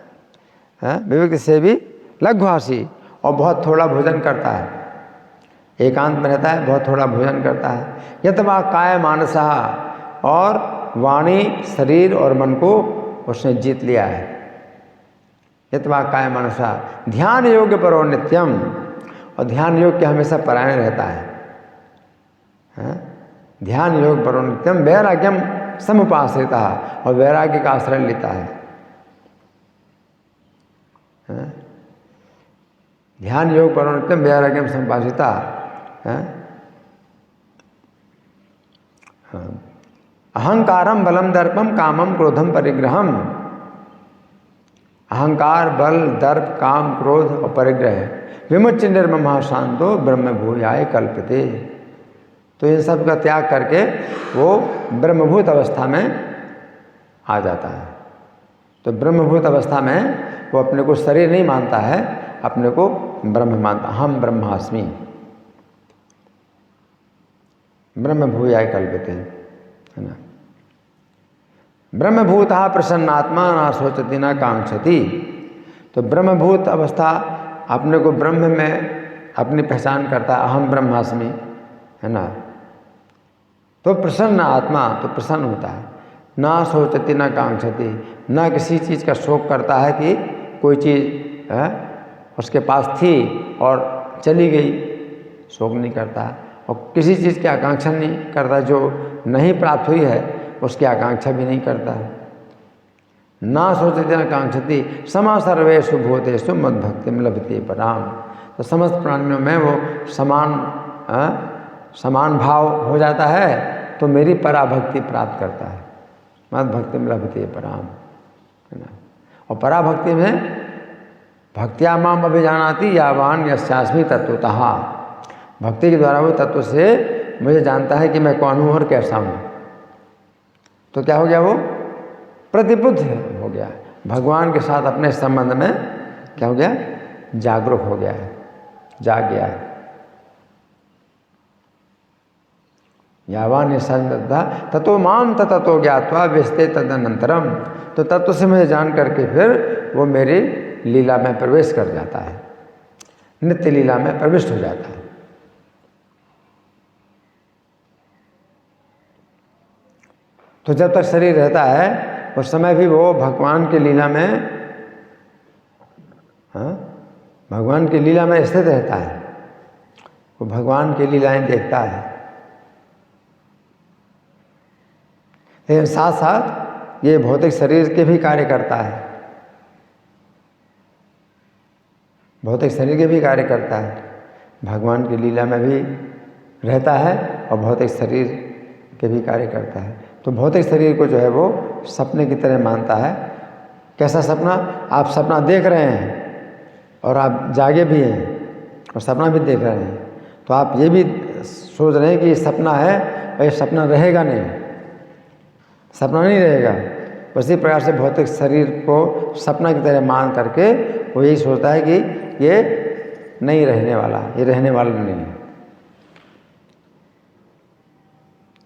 विविक्त से भी लघुभाषी, और बहुत थोड़ा भोजन करता है। एकांत में रहता है, बहुत थोड़ा भोजन करता है। यतवा काय मानसा, और वाणी शरीर और मन को उसने जीत लिया है। यतवा काय मानसा, ध्यान योग्य परो नित्यम, और ध्यान योग के हमेशा परायण रहता है। ध्यान योग परो नित्यम, वैराग्यम समुपाश्रिता, और वैराग्य का आश्रय लेता है। ध्यान योग परो नित्यम वैराग्यम समुपाश्रिता। अहंकारम बलम दर्पम कामम क्रोधम परिग्रहम। अहंकार, बल, दर्प, काम, क्रोध और परिग्रह विमुच्य निर्ममः शांतो ब्रह्म भूयाय कल्पते। तो इन सब का त्याग करके वो ब्रह्मभूत अवस्था में आ जाता है। तो ब्रह्मभूत अवस्था में वो अपने को शरीर नहीं मानता है, अपने को ब्रह्म मानता। हम ब्रह्मास्मि, ब्रह्म भूयाय कल्पते, है ना। ब्रह्मभूतः प्रसन्नात्मा न शोचति न कांक्षति। तो ब्रह्मभूत अवस्था अपने को ब्रह्म में अपनी पहचान करता है, अहम ब्रह्मास्मि, है ना। तो प्रसन्न आत्मा, तो प्रसन्न होता है। ना सोचती ना कांक्षती, ना किसी चीज़ का शोक करता है कि कोई चीज़ उसके पास थी और चली गई, शोक नहीं करता। और किसी चीज़ की आकांक्षा नहीं करता, जो नहीं प्राप्त हुई है उसकी आकांक्षा भी नहीं करता। ना सोचती ना कांक्षती, समा सर्वेषु भूतेषु मद्भक्तिम लभते पराम। तो समस्त प्राणियों में वो समान भाव हो जाता है, तो मेरी पराभक्ति प्राप्त करता है। मद्भक्तिम लभते पराम, है ना। और पराभक्ति में भक्त्या माम अभिजानाति यावान यस्यास्मि तत्वतः। भक्ति के द्वारा वो तत्व से मुझे जानता है कि मैं कौन हूँ और कैसा हूँ। तो क्या हो गया, वो प्रतिबुद्ध हो गया, भगवान के साथ अपने संबंध में क्या हो गया, जागरूक हो गया है, जाग गया है। यावान संतता ततो माम ततो ज्ञात्वा व्यस्ते तदनंतरम। तो तत्व से मुझे जान करके फिर वो मेरी लीला में प्रवेश कर जाता है, नित्य लीला में प्रविष्ट हो जाता है। तो जब तक शरीर रहता है उस समय भी वो भगवान की लीला में, भगवान की लीला में स्थित रहता है। वो भगवान की लीलाएं देखता है। लेकिन साथ साथ ये भौतिक शरीर के भी कार्य करता है, भौतिक शरीर के भी कार्य करता है। भगवान की लीला में भी रहता है और भौतिक शरीर के भी कार्य करता है। तो भौतिक शरीर को जो है वो सपने की तरह मानता है। कैसा सपना? आप सपना देख रहे हैं और आप जागे भी हैं और सपना भी देख रहे हैं, तो आप ये भी सोच रहे हैं कि ये सपना है और ये सपना रहेगा नहीं, सपना नहीं रहेगा। उसी प्रकार से भौतिक शरीर को सपना की तरह मान करके वो यही सोचता है कि ये नहीं रहने वाला, ये रहने वाला नहीं है।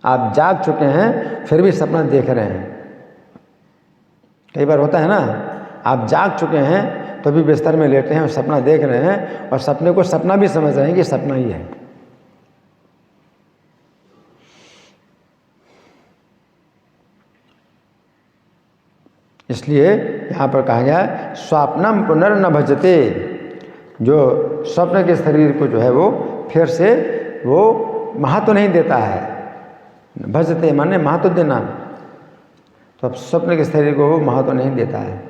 आप जाग चुके हैं फिर भी सपना देख रहे हैं। कई बार होता है ना, आप जाग चुके हैं तो भी बिस्तर में लेटे हैं और सपना देख रहे हैं और सपने को सपना भी समझ रहे हैं कि सपना ही है। इसलिए यहाँ पर कहा गया स्वप्नम पुनर्न भजते। जो स्वप्न के शरीर को जो है वो फिर से वो महत्व नहीं देता है। भजते माने महत्व देना, तो अब स्वप्न के शरीर को वो महत्व नहीं देता है।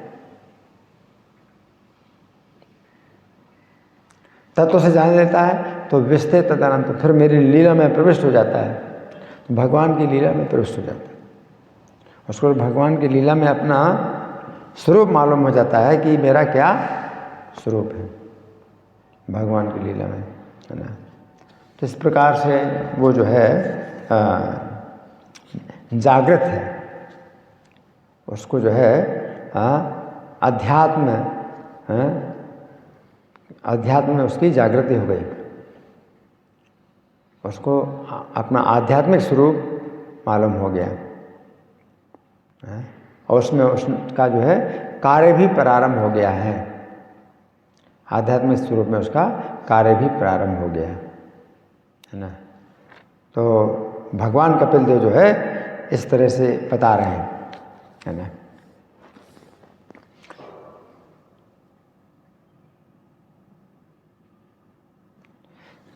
तत्व से जान लेता है तो विस्ते तदनंत, तो फिर मेरी लीला में प्रविष्ट हो जाता है, तो भगवान की लीला में प्रविष्ट हो जाता है। उसको भगवान की लीला में अपना स्वरूप मालूम हो जाता है कि मेरा क्या स्वरूप है भगवान की लीला में, है ना। तो इस प्रकार से वो जो है जागृत है, उसको जो है अध्यात्म में उसकी जागृति हो गई, उसको अपना आध्यात्मिक स्वरूप मालूम हो गया, और उसमें उसका जो है कार्य भी प्रारंभ हो गया है, आध्यात्मिक स्वरूप में उसका कार्य भी प्रारंभ हो गया है ना। तो भगवान कपिल देव जो है इस तरह से बता रहे हैं, है ना।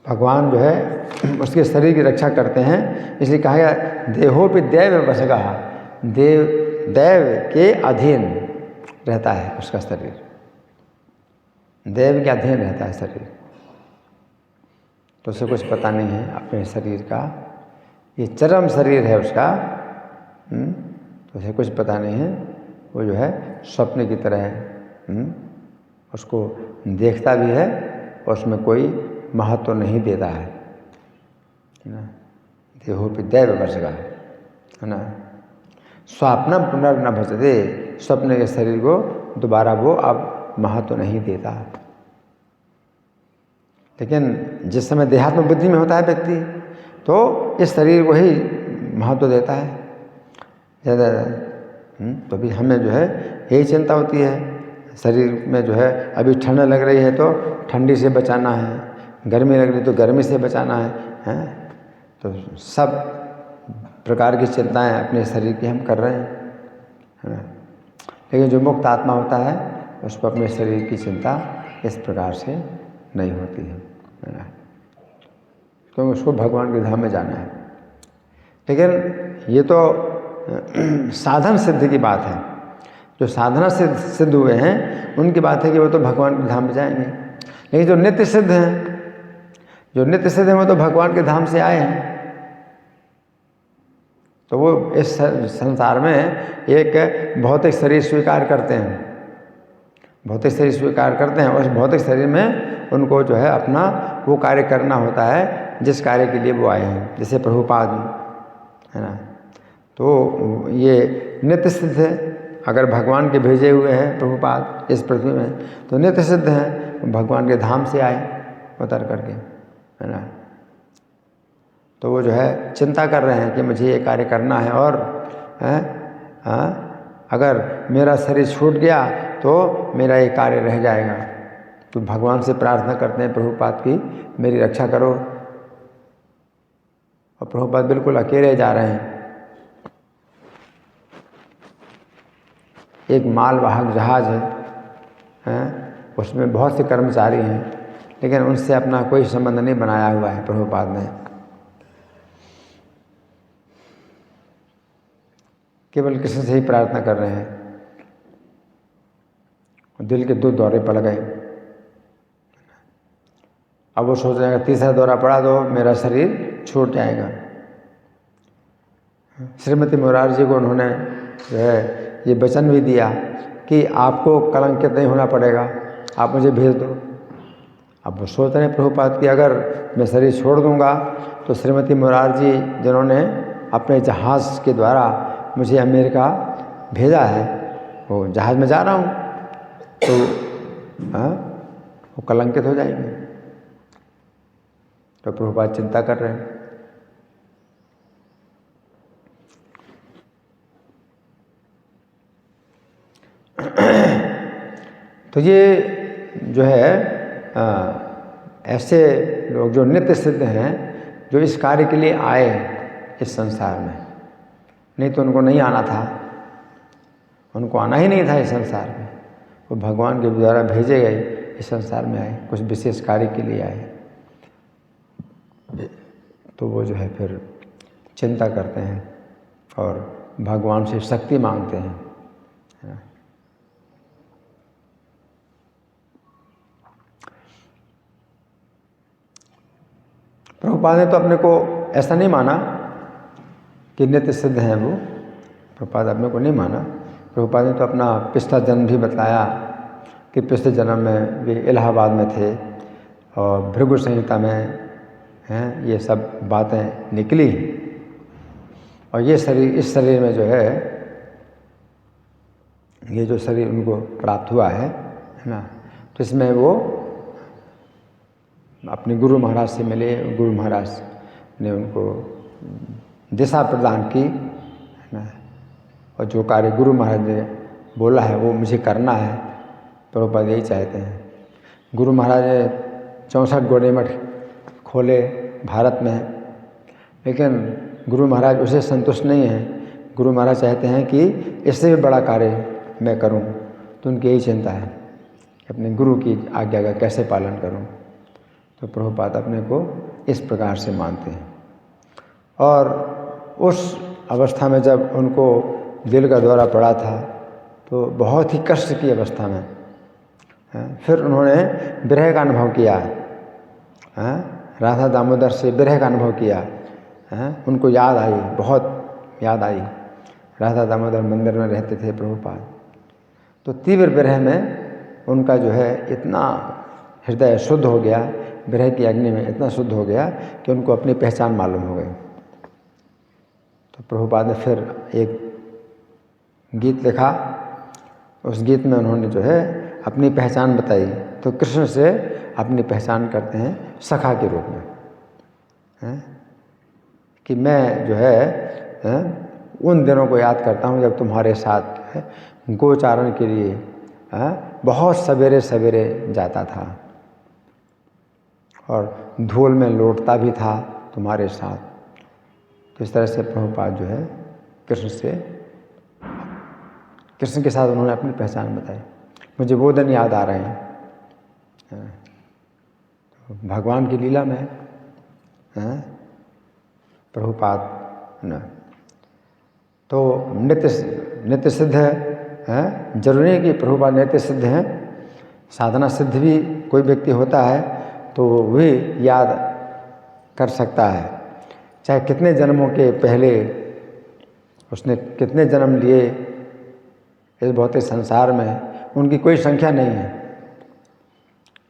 भगवान जो है उसके शरीर की रक्षा करते हैं, इसलिए कहा गया देहोपि दैव वशगा, दैव के अधीन रहता है उसका शरीर, देव के अधीन रहता है शरीर। तो उसे कुछ पता नहीं है अपने शरीर का, ये चरम शरीर है उसका, तो उसे कुछ पता नहीं है, वो जो है स्वप्न की तरह है, उसको देखता भी है और उसमें कोई महत्व तो नहीं देता है ना। देहोपि दैव वशगा, है ना। स्वप्नम पुनर्न भजते, स्वप्न के शरीर को दोबारा वो अब महत्व तो नहीं देता। लेकिन जिस समय देहात्म बुद्धि में होता है व्यक्ति, तो इस शरीर को ही महत्व देता है ज़्यादा। तो भी हमें जो है यही चिंता होती है, शरीर में जो है अभी ठंड लग रही है तो ठंडी से बचाना है, गर्मी लग रही तो गर्मी से बचाना है, तो सब प्रकार की चिंताएं अपने शरीर की हम कर रहे हैं, है ना। लेकिन जो मुक्त आत्मा होता है उसको अपने शरीर की चिंता इस प्रकार से नहीं होती है ना, क्योंकि उसको भगवान के धाम में जाना है। लेकिन ये तो साधन सिद्ध की बात है, जो साधना से सिद्ध हुए हैं उनकी बात है कि वो तो भगवान के धाम में जाएंगे। लेकिन जो नित्य सिद्ध हैं, जो नित्य सिद्ध हैं, वो तो भगवान के धाम से आए हैं, तो वो इस संसार में एक भौतिक शरीर स्वीकार करते हैं, भौतिक शरीर स्वीकार करते हैं। उस भौतिक शरीर में उनको जो है अपना वो कार्य करना होता है जिस कार्य के लिए वो आए हैं, जैसे प्रभुपाद, है ना। तो ये नित्य सिद्ध है, अगर भगवान के भेजे हुए हैं प्रभुपाद इस पृथ्वी में, तो नित्य सिद्ध हैं, भगवान के धाम से आए उतर करके, है ना। तो वो जो है चिंता कर रहे हैं कि मुझे ये कार्य करना है, और अगर मेरा शरीर छूट गया तो मेरा ये कार्य रह जाएगा। तो भगवान से प्रार्थना करते हैं प्रभुपाद की मेरी रक्षा करो, और प्रभुपाद बिल्कुल अकेले जा रहे हैं। एक मालवाहक जहाज है, उसमें बहुत से कर्मचारी हैं, लेकिन उनसे अपना कोई संबंध नहीं बनाया हुआ है प्रभुपाद ने, केवल कृष्ण से ही प्रार्थना कर रहे हैं। दिल के 2 दौरे पड़ गए, अब वो सोच रहे हैं तीसरा दौरा पड़ा तो मेरा शरीर छूट जाएगा। श्रीमती मुरारी जी को उन्होंने जो है ये वचन भी दिया कि आपको कलंकित नहीं होना पड़ेगा, आप मुझे भेज दो। अब वो सोच रहे हैं प्रभुपाद कि अगर मैं शरीर छोड़ दूंगा तो श्रीमती मुरारी जी जिन्होंने अपने जहाज़ के द्वारा मुझे अमेरिका भेजा है, वो जहाज़ में जा रहा हूँ, तो वो कलंकित हो जाएंगे। तो प्रभुपाद चिंता कर रहे हैं। तो ये जो है ऐसे लोग जो नित्य सिद्ध हैं, जो इस कार्य के लिए आए इस संसार में, नहीं तो उनको नहीं आना था, उनको आना ही नहीं था इस संसार में, वो भगवान के द्वारा भेजे गए इस संसार में आए, कुछ विशेष कार्य के लिए आए। तो वो जो है फिर चिंता करते हैं और भगवान से शक्ति मांगते हैं, है ना। प्रभुपाद ने तो अपने को ऐसा नहीं माना कि नित्य सिद्ध हैं वो, प्रभुपाद अपने को नहीं माना। प्रभुपाद ने तो अपना पिछला जन्म भी बताया कि पिछले जन्म में वे इलाहाबाद में थे और भृगु संहिता में हैं ये सब बातें निकली। और ये शरीर, इस शरीर में जो है, ये जो शरीर उनको प्राप्त हुआ है ना, तो इसमें वो अपने गुरु महाराज से मिले। गुरु महाराज ने उनको दिशा प्रदान की, है ना, और जो कार्य गुरु महाराज ने बोला है वो मुझे करना है। प्रभुपाद यही चाहते हैं। गुरु महाराज ने 64 गौड़ी मठ खोले भारत में, लेकिन गुरु महाराज उसे संतुष्ट नहीं हैं। गुरु महाराज चाहते हैं कि इससे भी बड़ा कार्य मैं करूं, तो उनकी यही चिंता है कि अपने गुरु की आज्ञा का कैसे पालन करूं। तो प्रभुपाद अपने को इस प्रकार से मानते हैं। और उस अवस्था में जब उनको दिल का दौरा पड़ा था तो बहुत ही कष्ट की अवस्था में फिर उन्होंने विरह का अनुभव किया, राधा दामोदर से विरह का अनुभव किया। उनको याद आई, बहुत याद आई। राधा दामोदर मंदिर में रहते थे प्रभुपाद, तो तीव्र विरह में उनका जो है इतना हृदय शुद्ध हो गया, विरह की अग्नि में इतना शुद्ध हो गया कि उनको अपनी पहचान मालूम हो गई। तो प्रभुपाद ने फिर एक गीत लिखा, उस गीत में उन्होंने जो है अपनी पहचान बताई। तो कृष्ण से अपनी पहचान करते हैं सखा के रूप में, कि मैं जो है उन दिनों को याद करता हूँ जब तुम्हारे साथ गोचारण के लिए बहुत सवेरे सवेरे जाता था और धूल में लौटता भी था तुम्हारे साथ। तो इस तरह से प्रभुपाद जो है कृष्ण के साथ उन्होंने अपनी पहचान बताई। मुझे वो दिन याद आ रहे हैं। तो भगवान की लीला में प्रभुपाद न तो नित्य सिद्ध है, जरूरी है कि प्रभुपाद नित्य सिद्ध हैं। साधना सिद्ध भी कोई व्यक्ति होता है तो वो भी याद कर सकता है, चाहे कितने जन्मों के पहले उसने कितने जन्म लिए इस भौतिक संसार में, उनकी कोई संख्या नहीं है।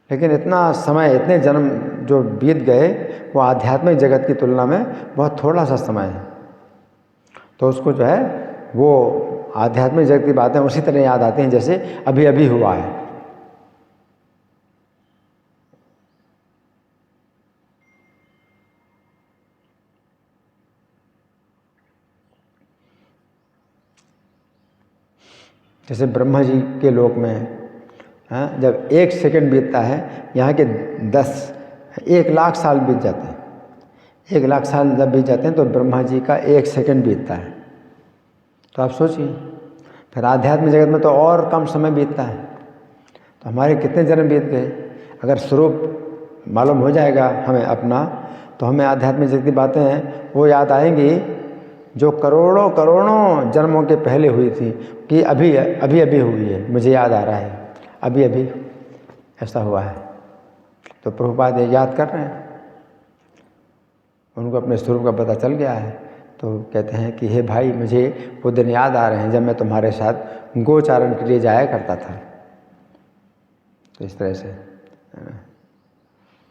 लेकिन इतना समय, इतने जन्म जो बीत गए वो आध्यात्मिक जगत की तुलना में बहुत थोड़ा सा समय है। तो उसको जो है वो आध्यात्मिक जगत की बातें उसी तरह याद आती हैं जैसे अभी अभी हुआ है। जैसे ब्रह्मा जी के लोक में जब 1 सेकंड बीतता है, यहाँ के 1 लाख साल बीत जाते हैं। 1 लाख साल जब बीत जाते हैं तो ब्रह्मा जी का 1 सेकंड बीतता है। तो आप सोचिए, फिर आध्यात्मिक जगत में तो और कम समय बीतता है। तो हमारे कितने जन्म बीत गए। अगर स्वरूप मालूम हो जाएगा हमें अपना, तो हमें आध्यात्मिक जगत की बातें हैं वो याद आएंगी जो करोड़ों करोड़ों जन्मों के पहले हुई थी, कि अभी अभी हुई है। मुझे याद आ रहा है अभी अभी ऐसा हुआ है। तो प्रभुपाद ये याद कर रहे हैं, उनको अपने स्वरूप का पता चल गया है। तो कहते हैं कि हे भाई, मुझे वो दिन याद आ रहे हैं जब मैं तुम्हारे साथ गोचारण के लिए जाया करता था। तो इस तरह से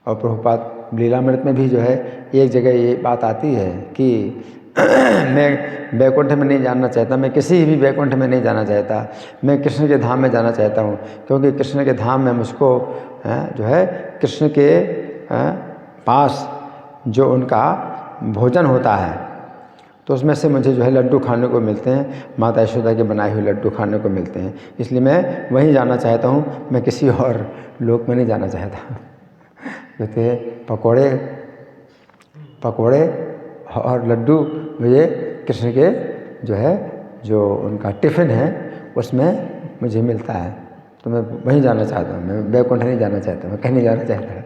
और प्रभुपाद लीलामृत में भी जो है एक जगह ये बात आती है कि मैं वैकुंठ में नहीं जाना चाहता, मैं किसी भी वैकुंठ में नहीं जाना चाहता, मैं कृष्ण के धाम में जाना चाहता हूँ, क्योंकि कृष्ण के धाम में मुझको जो है कृष्ण के पास जो उनका भोजन होता है तो उसमें से मुझे जो है लड्डू खाने को मिलते हैं, माता यशोदा के बनाए हुए लड्डू खाने को मिलते हैं, इसलिए मैं वहीं जाना चाहता हूँ, मैं किसी और लोक में नहीं जाना चाहता। कहते पकोड़े और लड्डू मुझे कृष्ण के जो उनका टिफ़िन है उसमें मुझे मिलता है, तो मैं वहीं जाना चाहता हूँ, मैं वैकुंठ नहीं जाना चाहता, मैं कहीं नहीं जाना चाहता।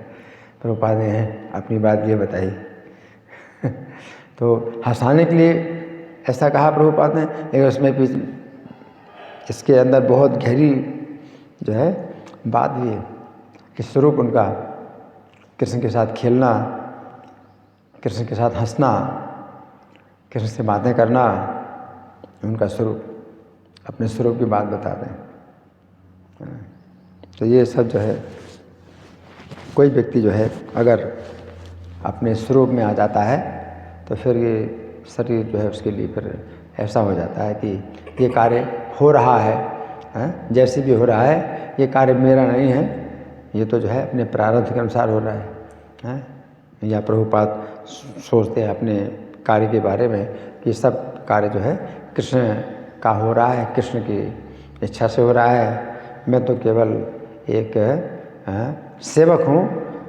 प्रभुपाद ने अपनी बात ये बताई। तो हंसाने के लिए ऐसा कहा प्रभुपाद ने, लेकिन उसमें भी इसके अंदर बहुत गहरी जो है बात भी है कि स्वरूप उनका कृष्ण के साथ खेलना, कृष्ण के साथ हंसना, कृष्ण से बातें करना, उनका स्वरूप, अपने स्वरूप की बात बता दें। तो ये सब जो है कोई व्यक्ति जो है अगर अपने स्वरूप में आ जाता है तो फिर ये शरीर जो है उसके लिए फिर ऐसा हो जाता है कि ये कार्य हो रहा है, जैसे भी हो रहा है, ये कार्य मेरा नहीं है, ये तो जो है अपने प्रारब्ध के अनुसार हो रहा है। या प्रभुपाद सोचते हैं अपने कार्य के बारे में कि सब कार्य जो है कृष्ण का हो रहा है, कृष्ण की इच्छा से हो रहा है, मैं तो केवल एक सेवक हूँ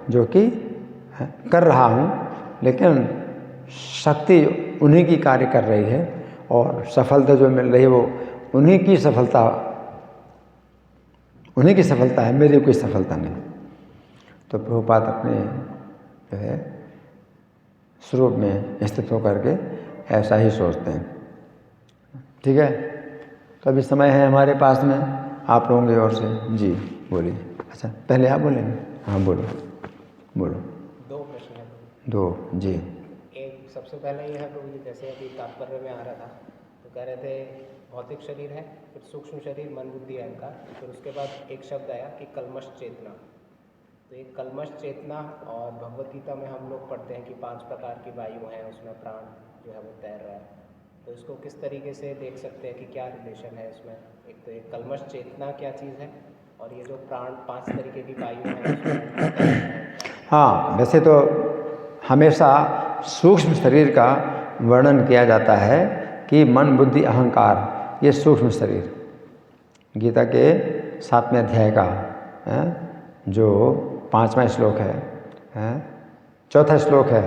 जो कि कर रहा हूँ, लेकिन शक्ति उन्हीं की कार्य कर रही है और सफलता जो मिल रही है वो उन्हीं की सफलता है, मेरी कोई सफलता नहीं। तो प्रभुपाद अपने जो है स्वरूप में स्थित होकर के ऐसा ही सोचते हैं। ठीक है, तो अभी समय है हमारे पास में, आप लोगों की ओर से जी बोलिए। अच्छा पहले आप बोलेंगे? हाँ बोलो। दो प्रश्न है। दो जी। एक सबसे पहला ये है प्रभु जी, जैसे अभी तात्पर्य में आ रहा था तो कह रहे थे भौतिक शरीर है, फिर सूक्ष्म शरीर, मन बुद्धि अहंकार, फिर उसके बाद एक शब्द आया कि कलमश चेतना। तो एक कलमश चेतना और भगवत गीता में हम लोग पढ़ते हैं कि 5 प्रकार की वायु हैं, उसमें प्राण जो है वो तैर रहा है। तो इसको किस तरीके से देख सकते हैं कि क्या रिलेशन है इसमें? एक तो एक कलमश चेतना क्या चीज़ है, और ये जो प्राण 5 तरीके की वायु है उसमें। हाँ, वैसे तो हमेशा सूक्ष्म शरीर का वर्णन किया जाता है कि मन बुद्धि अहंकार, ये सूक्ष्म शरीर। गीता के 7वें अध्याय का जो 5वां श्लोक है, 4था श्लोक है,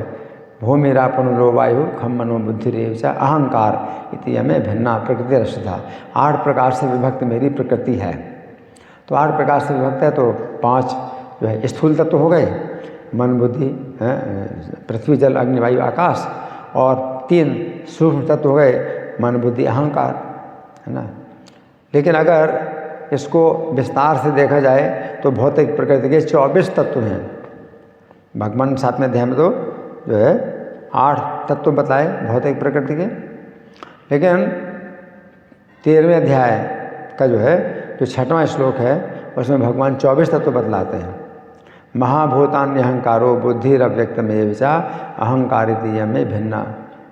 भूमिरापनुलो वायु खम मनो बुद्धि रेवचा अहंकार इति यमे भिन्ना प्रकृति रसधा। 8 प्रकार से विभक्त मेरी प्रकृति है। तो 8 प्रकार से विभक्त है तो 5 जो है स्थूल तत्व हो गए, मन बुद्धि पृथ्वी जल अग्नि वायु आकाश, और 3 सूक्ष्म तत्व हो गए, मन बुद्धि अहंकार, है ना। लेकिन अगर इसको विस्तार से देखा जाए तो भौतिक प्रकृति के 24 तत्व हैं। भगवान 7वें अध्याय में तो जो है 8 तत्व बताए भौतिक प्रकृति के, लेकिन 13वें अध्याय का जो है जो 6वां श्लोक है उसमें भगवान 24 तत्व बतलाते हैं। महाभूतान्य अहंकारो बुद्धिरव्यक्तमेव च अहंकारिति यमे भिन्ना,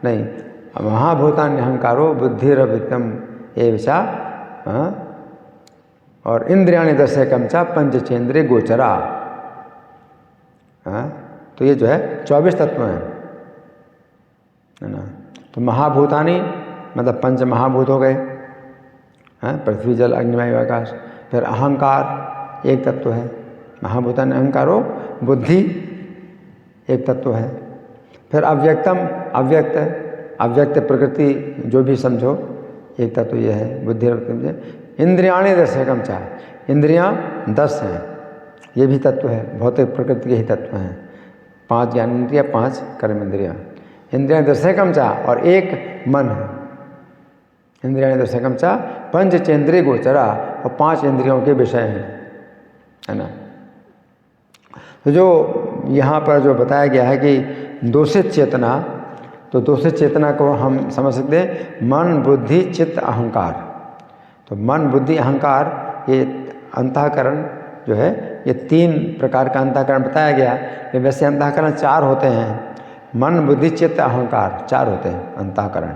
नहीं, महाभूतान्य अहंकारो बुद्धिरव्यक्तम एव च और इंद्रियाणि दशकम च पंचचेंद्रिय गोचरा। तो ये जो है 24 तत्व हैं, है ना। तो महाभूतानि मतलब 5 महाभूत हो गए, पृथ्वी जल अग्नि वायु आकाश। फिर अहंकार एक तत्व है, महाभूतानि अहंकारो, बुद्धि एक तत्व है। फिर अव्यक्तम अव्यक्त प्रकृति जो भी समझो एक तत्व ये है, बुद्धि। इंद्रियाणि दशकम च, इंद्रियां 10 हैं, ये भी तत्व है, भौतिक प्रकृति के ही तत्व हैं। 5 ज्ञानेंद्रियां, 5 कर्मेंद्रियां, इंद्रियां दशकम च, और एक मन है। इंद्रियाणि दशकम च पंचचेंद्रिय गोचरा, और 5 इंद्रियों के विषय हैं, है ना। तो जो यहाँ पर जो बताया गया है कि दूषित चेतना, तो दूषित चेतना को हम समझ सकते हैं मन बुद्धि चित्त अहंकार। तो मन बुद्धि अहंकार ये अंतःकरण जो है, ये 3 प्रकार का अंतःकरण बताया गया। कि वैसे अंतःकरण 4 होते हैं, मन बुद्धि चित्त अहंकार 4 होते हैं अंतःकरण,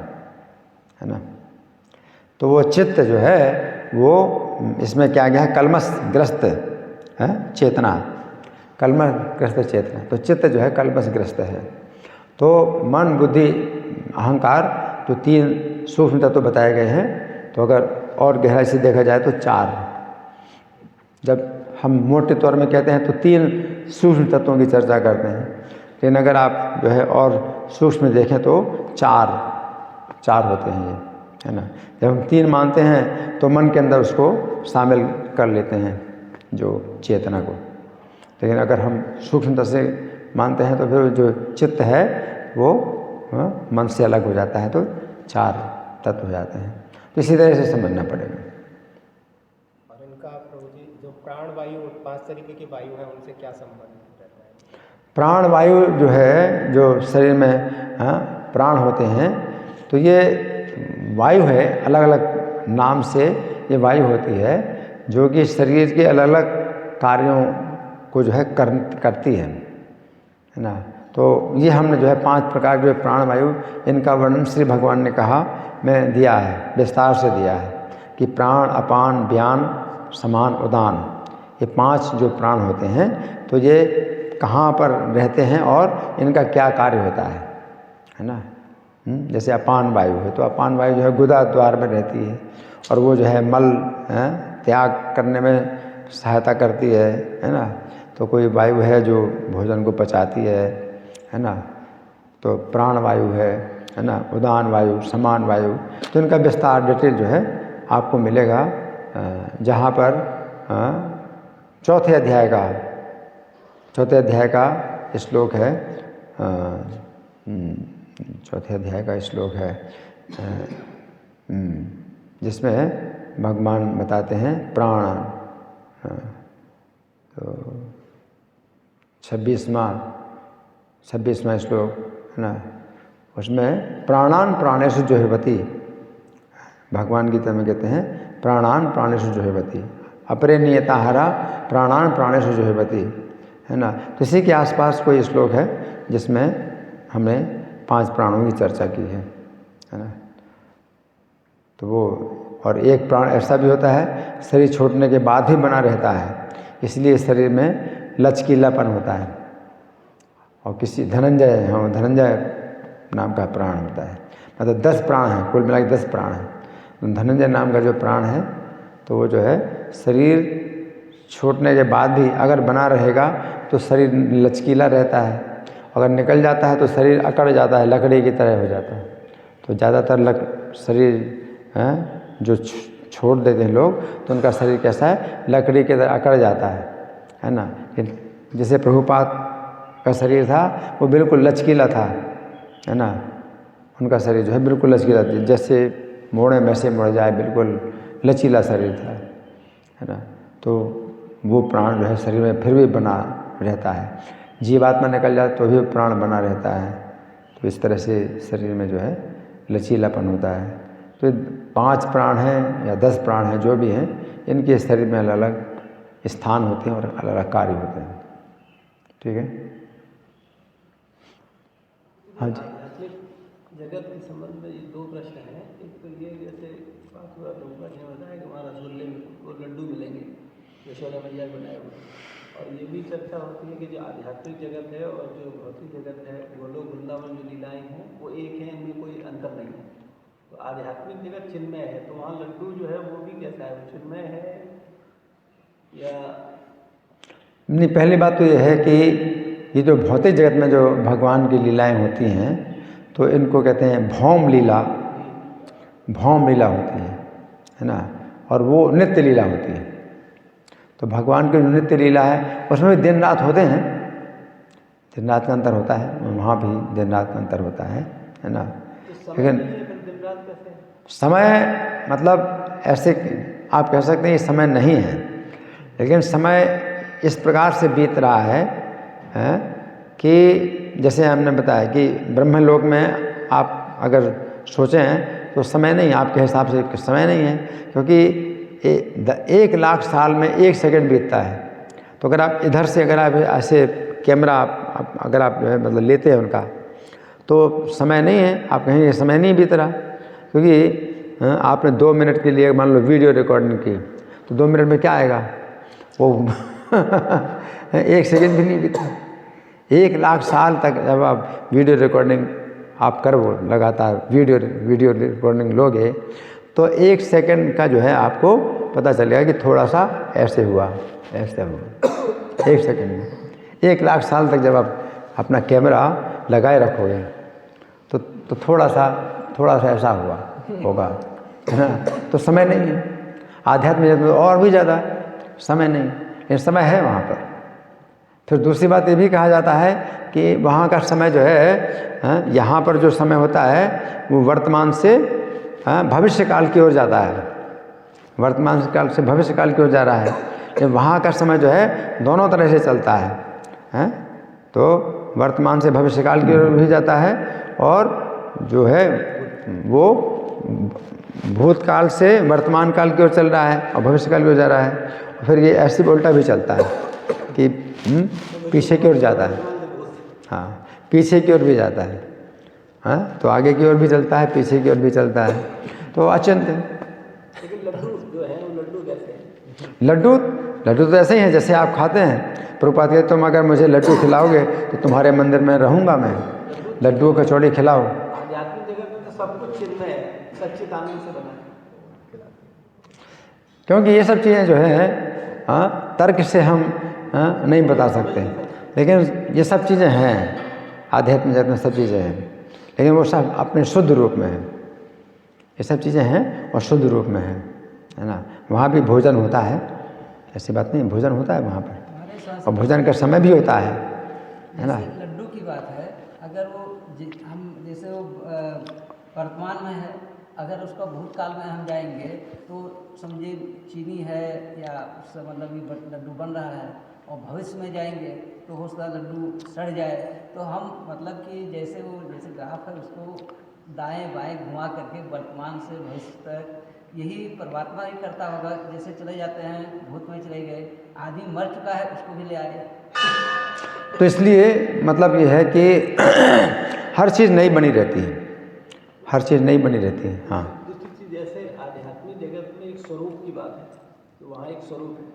है ना। तो वो चित्त जो है वो इसमें क्या गया है, कलमशग्रस्त है चेतना, कलमशग्रस्त चेतना। तो चित्त जो है कलमशग्रस्त है। तो मन बुद्धि अहंकार जो 3 सूक्ष्म तत्व बताए गए हैं, तो अगर और गहराई से देखा जाए तो 4। जब हम मोटे तौर में कहते हैं तो 3 सूक्ष्म तत्वों की चर्चा करते हैं, लेकिन अगर आप जो है और सूक्ष्म देखें तो 4 होते हैं ये, है ना। जब हम 3 मानते हैं तो मन के अंदर उसको शामिल कर लेते हैं जो चेतना को, लेकिन अगर हम सूक्ष्मता से मानते हैं तो फिर जो चित्त है वो मन से अलग हो जाता है, तो 4 तत्व हो जाते हैं। तो इसी तरह से समझना पड़ेगा। और इनका प्रभु जी जो प्राण वायु 5 तरीके की वायु है, उनसे क्या संबंध रहता है? प्राण वायु जो है, जो शरीर में प्राण होते हैं, तो ये वायु है, अलग अलग नाम से ये वायु होती है, जो कि शरीर के अलग अलग कार्यों को जो है करती है ना। तो ये हमने जो है 5 प्रकार के प्राणवायु, इनका वर्णन श्री भगवान ने कहा मैं दिया है, विस्तार से दिया है कि प्राण, अपान, व्यान, समान, उदान, ये 5 जो प्राण होते हैं तो ये कहाँ पर रहते हैं और इनका क्या कार्य होता है ना। जैसे अपान वायु है तो अपान वायु जो है गुदा द्वार में रहती है और वो जो है मल त्याग करने में सहायता करती है ना। तो कोई वायु है जो भोजन को पचाती है ना। तो प्राण वायु है ना, उदान वायु, समान वायु, तो इनका विस्तार डिटेल जो है आपको मिलेगा जहाँ पर चौथे अध्याय का श्लोक है, चौथे अध्याय का श्लोक है जिसमें भगवान बताते हैं प्राण। तो 26वां श्लोक है ना, उसमें प्राणान प्राणेषु जुह्वति, भगवान गीता में कहते हैं प्राणान प्राणेषु जुह्वति, अपरे नियताहारा प्राणान प्राणेषु जुह्वति, है ना। तो इसी के आसपास कोई श्लोक है जिसमें हमने 5 प्राणों की चर्चा की है ना। तो वो और एक प्राण ऐसा भी होता है शरीर छोड़ने के बाद भी बना रहता है, इसलिए शरीर में लचकीलापन होता है। और किसी धनंजय नाम का प्राण होता है, मतलब 10 प्राण हैं, कुल मिला के 10 प्राण हैं। धनंजय नाम का जो प्राण है तो वो जो है शरीर छूटने के बाद भी अगर बना रहेगा तो शरीर लचकीला रहता है, अगर निकल जाता है तो शरीर अकड़ जाता है, लकड़ी की तरह हो जाता है। तो ज़्यादातर शरीर जो छोड़ देते हैं लोग तो उनका शरीर कैसा है, लकड़ी की तरह अकड़ जाता है ना। जैसे प्रभुपाद का शरीर था वो बिल्कुल लचकीला था, है ना। उनका शरीर जो है बिल्कुल लचकीला था, जैसे मोड़े में से मुड़ जाए, बिल्कुल लचीला शरीर था, है ना। तो वो प्राण जो है शरीर में फिर भी बना रहता है, जीवात्मा निकल जाए तो भी प्राण बना रहता है। तो इस तरह से शरीर में जो है लचीलापन होता है। तो 5 प्राण हैं या 10 प्राण हैं जो भी हैं, इनके शरीर में अलग अलग स्थान होते हैं और अलग अलग कार्य होते हैं। ठीक है, हाँ जी। जगत के संबंध में ये 2 प्रश्न हैं। एक तो ये जैसे पांचवा प्रभुपाद ने बताया कि हमारा रसगुल्ले को लड्डू मिलेंगे यशोदा मैया बनाए हुए, और ये भी चर्चा होती है कि जो आध्यात्मिक जगत है और जो भौतिक जगत है, गोलोक वृंदावन जो लीलाएँ हैं वो एक हैं, इनमें कोई अंतर नहीं है। तो आध्यात्मिक जगत चिन्मय है, तो वहाँ लड्डू जो है वो भी कैसा है, वो चिन्मय है या नहीं? पहली बात तो ये है कि ये जो भौतिक जगत में जो भगवान की लीलाएं होती हैं तो इनको कहते हैं भौम लीला होती है ना। और वो नित्य लीला होती है। तो भगवान की जो नित्य लीला है उसमें भी दिन रात होते हैं, दिन रात का अंतर होता है, वहाँ भी दिन रात का अंतर होता है ना। लेकिन समय मतलब ऐसे आप कह सकते हैं ये समय नहीं है, लेकिन समय इस प्रकार से बीत रहा है कि जैसे हमने बताया कि ब्रह्मलोक में आप अगर सोचें तो समय नहीं, आपके हिसाब से समय नहीं है, क्योंकि 1 लाख साल में 1 सेकंड बीतता है। तो अगर आप इधर से अगर आप ऐसे कैमरा अगर आप जो है मतलब लेते हैं उनका, तो समय नहीं है, आप कहेंगे समय नहीं बीत रहा, क्योंकि आपने 2 मिनट के लिए मान लो वीडियो रिकॉर्डिंग की तो 2 मिनट में क्या आएगा, वो 1 सेकंड भी नहीं बीता। 1 लाख साल तक जब आप वीडियो रिकॉर्डिंग आप करो, लगातार वीडियो रिकॉर्डिंग लोगे तो 1 सेकंड का जो है आपको पता चलेगा कि थोड़ा सा ऐसे हुआ, ऐसे हुआ 1 सेकंड में। 1 लाख साल तक जब आप अपना कैमरा लगाए रखोगे तो थोड़ा सा ऐसा होगा, है ना। तो समय नहीं है। आध्यात्मिक जगत में और भी ज़्यादा समय नहीं, लेकिन समय है वहाँ पर। फिर दूसरी बात ये भी कहा जाता है कि वहाँ का समय जो है, यहाँ पर जो समय होता है वो वर्तमान से भविष्य काल की ओर जाता है, वर्तमान काल से भविष्य काल की ओर जा रहा है। लेकिन वहाँ का समय जो है दोनों तरह से चलता है, तो वर्तमान से भविष्य काल की ओर भी जाता है और जो है वो भूतकाल से वर्तमान काल की ओर चल रहा है और भविष्य काल की ओर जा रहा है। फिर ये ऐसी उल्टा भी चलता है कि पीछे की ओर जाता है। हाँ, पीछे की ओर भी जाता है, हाँ, तो आगे की ओर भी चलता है, पीछे की ओर भी चलता है, तो अचिंत्य। लेकिन लड्डू जो है वो लड्डू कैसे है? लड्डू तो ऐसे ही हैं जैसे आप खाते हैं। प्रभुपाद कहते तुम अगर मुझे लड्डू खिलाओगे तो तुम्हारे मंदिर में रहूँगा मैं, लड्डू कचौड़ी खिलाओ। आध्यात्मिक जगत में तो सब कुछ चिन्मय है, सच्चिदानंद से बना है। क्योंकि ये सब चीज़ें जो है, हाँ, तर्क से हम, हाँ, नहीं बता सकते, लेकिन ये सब चीज़ें हैं आध्यात्मिक जगत में, सब चीज़ें हैं, लेकिन वो सब अपने शुद्ध रूप में है। ये सब चीज़ें हैं और शुद्ध रूप में है ना। वहाँ भी भोजन होता है, ऐसी बात नहीं, भोजन होता है वहाँ पर, और भोजन का समय भी होता है ना। लड्डू की बात है, अगर वो हम जैसे वो वर्तमान में है, अगर उसका भूतकाल में हम जाएंगे तो समझिए चीनी है या उससे मतलब ये लड्डू बन रहा है, और भविष्य में जाएंगे तो हो सकता है लड्डू सड़ जाए। तो हम मतलब कि जैसे ग्राफ है उसको दाएं बाएं घुमा करके वर्तमान से भविष्य तक यही परमात्मा ही करता होगा। जैसे चले जाते हैं, भूत में चले गए, आदमी मर चुका है उसको भी ले आए। तो इसलिए मतलब ये है कि हर चीज़ नहीं बनी रहती है, हर चीज़ नहीं बनी रहती है। हाँ, दूसरी चीज़ जैसे आध्यात्मिक जगत में एक स्वरूप की बात है, तो वहाँ एक स्वरूप है,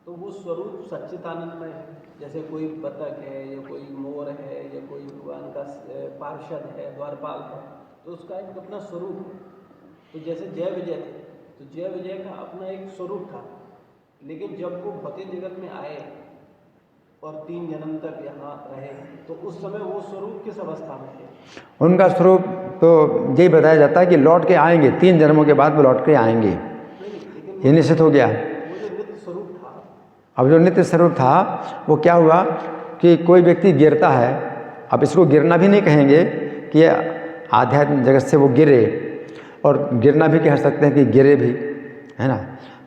तो वो स्वरूप सच्चिदानंदमय है। जैसे कोई बतख है या कोई मोर है या कोई भगवान का पार्षद है, द्वारपाल है, तो उसका एक अपना स्वरूप है। तो जैसे जय विजय थे, तो जय विजय का अपना एक स्वरूप था, लेकिन जब वो भौतिक जगत में आए और 3 जन्म तक यहाँ रहे, तो उस समय वो स्वरूप किस अवस्था में थे? उनका स्वरूप तो यही बताया जाता है कि लौट के आएंगे, 3 जन्मों के बाद वो लौट के आएंगे, ये निश्चित हो गया। वो जो नित्य स्वरूप था, अब जो नित्य स्वरूप था वो क्या हुआ कि कोई व्यक्ति गिरता है, अब इसको गिरना भी नहीं कहेंगे कि आध्यात्मिक जगत से वो गिरे, और गिरना भी कह सकते हैं कि गिरे भी, है ना।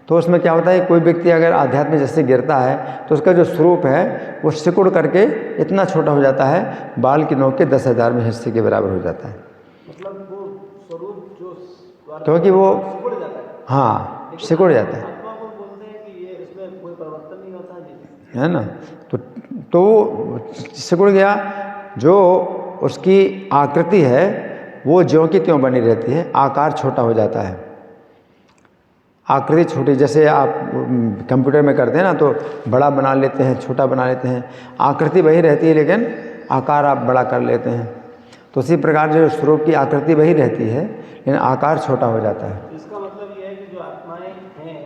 तो उसमें क्या होता है, कोई व्यक्ति अगर आध्यात्मिक जगत से गिरता है तो उसका जो स्वरूप है वो सिकुड़ करके इतना छोटा हो जाता है, बाल की नोक के 10,000वें हिस्से के बराबर हो जाता है। मतलब वो स्वरूप जो क्योंकि वो, सिकुड़ जाता है। हाँ, सिकुड़ जाता है, आत्मा को बोलते हैं कि ये इसमें कोई परिवर्तन नहीं होता जी, है ना। तो सिकुड़ गया, जो उसकी आकृति है वो ज्यों की त्यों बनी रहती है, आकार छोटा हो जाता है, आकृति छोटी। जैसे आप कंप्यूटर में करते हैं ना, तो बड़ा बना लेते हैं, छोटा बना लेते हैं, आकृति वही रहती है लेकिन आकार आप बड़ा कर लेते हैं। तो उसी प्रकार जो स्वरूप की आकृति वही रहती है लेकिन आकार छोटा हो जाता है। इसका मतलब ये है कि जो आत्माएं हैं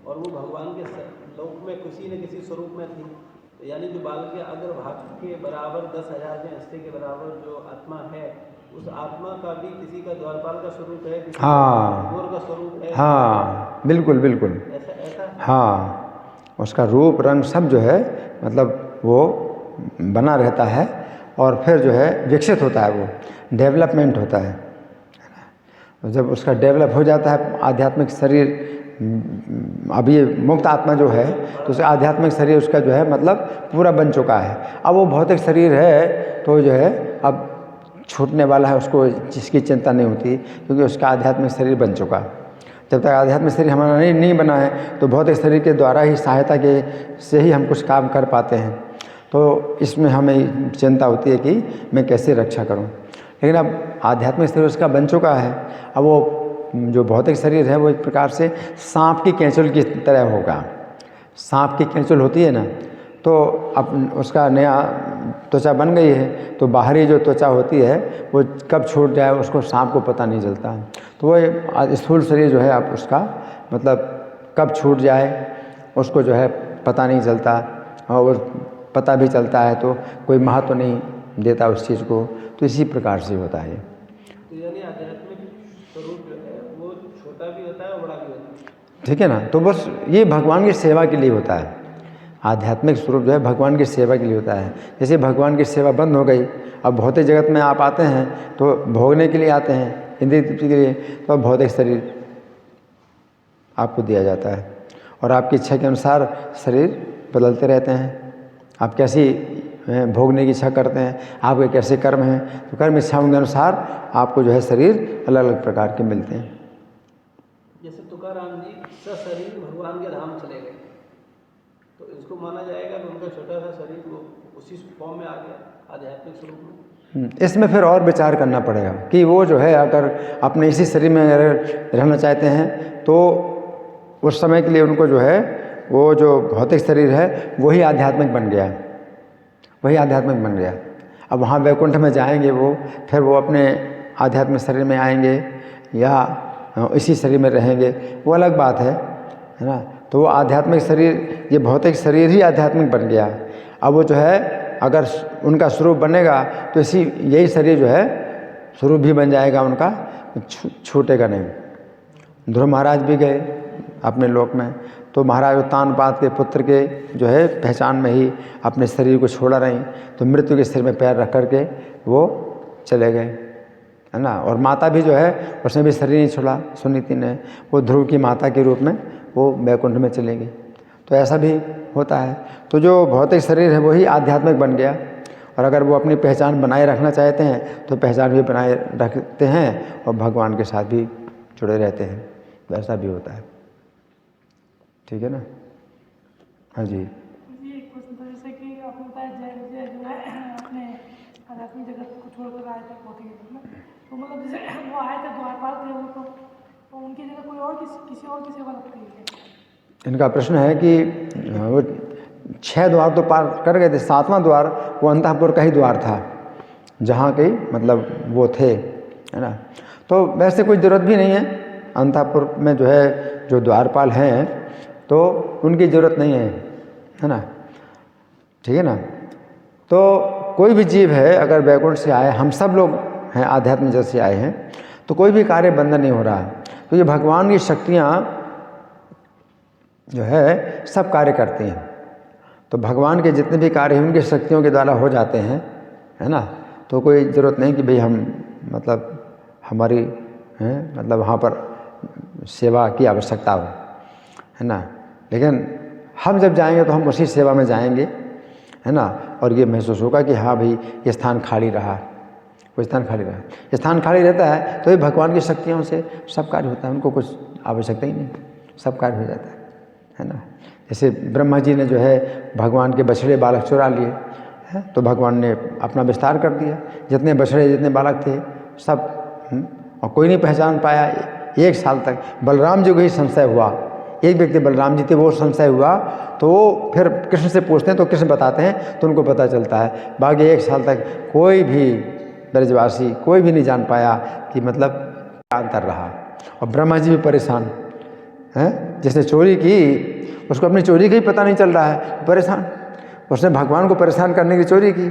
और वो भगवान के लोक में किसी न किसी स्वरूप में थी, तो यानी जो बाल के अग्रभाग के बराबर 10,000वें हिस्से के बराबर जो आत्मा है, उस आत्मा का भी किसी का द्वारपाल का स्वरूप है, किसी हाँ, का मोर का स्वरूप है। हाँ, बिल्कुल बिल्कुल, ऐसा हाँ, उसका रूप रंग सब जो है मतलब वो बना रहता है, और फिर जो है विकसित होता है, वो डेवलपमेंट होता है। जब उसका डेवलप हो जाता है आध्यात्मिक शरीर, अब ये मुक्त आत्मा जो है तो उसका आध्यात्मिक शरीर उसका जो है मतलब पूरा बन चुका है। अब वो भौतिक शरीर है तो जो है अब छूटने वाला है, उसको जिसकी चिंता नहीं होती, क्योंकि उसका आध्यात्मिक शरीर बन चुका। जब तक आध्यात्मिक शरीर हमारा नहीं बना है तो भौतिक शरीर के द्वारा ही, सहायता के से ही हम कुछ काम कर पाते हैं। तो इसमें हमें चिंता होती है कि मैं कैसे रक्षा करूं। लेकिन अब आध्यात्मिक शरीर उसका बन चुका है, अब वो जो भौतिक शरीर है वो एक प्रकार से सांप की केंचुल की तरह होगा। सांप की केंचुल होती है ना, तो अब उसका नया त्वचा बन गई है, तो बाहरी जो त्वचा होती है वो कब छूट जाए उसको सांप को पता नहीं चलता। तो वो स्थूल शरीर जो है आप उसका मतलब कब छूट जाए उसको जो है पता नहीं चलता, और पता भी चलता है तो कोई महत्व नहीं देता उस चीज़ को। तो इसी प्रकार से होता है। तो यानी आध्यात्मिक स्वरूप जो है वो छोटा भी होता है और बड़ा भी होता है, ठीक है ना। तो बस ये भगवान की सेवा के लिए होता है, आध्यात्मिक स्वरूप जो है भगवान की सेवा के लिए होता है। जैसे भगवान की सेवा बंद हो गई, अब भौतिक जगत में आप आते हैं तो भोगने के लिए आते हैं, इंद्रिय तृप्ति के लिए, तो अब भौतिक शरीर आपको दिया जाता है, और आपकी इच्छा के अनुसार शरीर बदलते रहते हैं। आप कैसी भोगने की इच्छा करते हैं, आपके कैसे कर्म हैं, तो कर्म इच्छाओं के अनुसार आपको जो है शरीर अलग अलग प्रकार के मिलते हैं। जैसे तुकाराम जी सशरीर भगवान के धाम चले गए, तो इसको माना जाएगा कि उनका छोटा सा शरीर वो उसी फॉर्म में आ गया आध्यात्मिक स्वरूप में। इसमें फिर और विचार करना पड़ेगा कि वो जो है अगर अपने इसी शरीर में अगर रहना चाहते हैं तो उस समय के लिए उनको जो है वो जो भौतिक शरीर है वही आध्यात्मिक बन गया, वही आध्यात्मिक बन गया। अब वहाँ वैकुंठ में जाएंगे वो, फिर वो अपने आध्यात्मिक शरीर में आएंगे या इसी शरीर में रहेंगे, वो अलग बात है ना। तो वो आध्यात्मिक शरीर, ये भौतिक शरीर ही आध्यात्मिक बन गया। अब वो जो है अगर उनका स्वरूप बनेगा तो यही शरीर जो है स्वरूप भी बन जाएगा उनका, छूटेगा नहीं। ध्रुव महाराज भी गए अपने लोक में, तो महाराज उत्तानपाद के पुत्र के जो है पहचान में ही अपने शरीर को छोड़ा नहीं, तो मृत्यु के सिर में पैर रख करके वो चले गए, है ना। और माता भी जो है उसने भी शरीर नहीं छोड़ा, सुनीति ने, वो ध्रुव की माता के रूप में वो वैकुंठ में चले गई। तो ऐसा भी होता है। तो जो भौतिक शरीर है वही आध्यात्मिक बन गया, और अगर वो अपनी पहचान बनाए रखना चाहते हैं तो पहचान भी बनाए रखते हैं और भगवान के साथ भी जुड़े रहते हैं, तो ऐसा भी होता है। ठीक है ना। हाँ जी। ये एक क्वेश्चन था, जैसे कि आपने बताया जय विजय जो है अपने आध्यात्मिक जगत को छोड़कर आए थे भौतिक जगत में, तो मतलब जैसे वो आए थे द्वारपाल थे वो, तो उनकी जगह कोई और किसी और की सेवा लगती है? इनका प्रश्न है कि वो 6 द्वार तो पार कर गए थे, 7वां द्वार वो अंतःपुर का ही द्वार था जहाँ के मतलब वो थे, है ना। तो वैसे कोई ज़रूरत भी नहीं है अंतःपुर में जो है जो द्वारपाल हैं तो उनकी ज़रूरत नहीं है ना। ठीक है ना। तो कोई भी जीव है अगर बैकुंठ से आए, हम सब लोग हैं आध्यात्म जगत से आए हैं, तो कोई भी कार्य बंधन नहीं हो रहा है। तो ये भगवान की शक्तियाँ जो है सब कार्य करती हैं, तो भगवान के जितने भी कार्य हैं उनकी शक्तियों के द्वारा हो जाते हैं, है ना। तो कोई ज़रूरत नहीं कि भाई हम मतलब हमारी है मतलब वहाँ पर सेवा की आवश्यकता हो, है ना। लेकिन हम जब जाएंगे तो हम उसी सेवा में जाएंगे, है ना। और ये महसूस होगा कि हाँ भाई ये स्थान खाली रहा, वो स्थान खाली रहा। स्थान खाली रहता है तो ये भगवान की शक्तियों से सब कार्य होता है, उनको कुछ आवश्यकता ही नहीं, सब कार्य हो जाता है ना। जैसे ब्रह्मा जी ने जो है भगवान के बछड़े बालक चुरा लिए हैं, तो भगवान ने अपना विस्तार कर दिया, जितने बछड़े जितने बालक थे सब, और कोई नहीं पहचान पाया 1 साल तक। बलराम जी को ही संशय हुआ, एक व्यक्ति बलराम जी थे, वो संशय हुआ तो वो फिर कृष्ण से पूछते हैं तो कृष्ण बताते हैं तो उनको पता चलता है। बाकी 1 साल तक कोई भी ब्रजवासी कोई भी नहीं जान पाया कि मतलब क्या अंतर रहा। और ब्रह्मा जी भी परेशान हैं, जिसने चोरी की उसको अपनी चोरी का ही पता नहीं चल रहा है, परेशान। उसने भगवान को परेशान करने की चोरी की,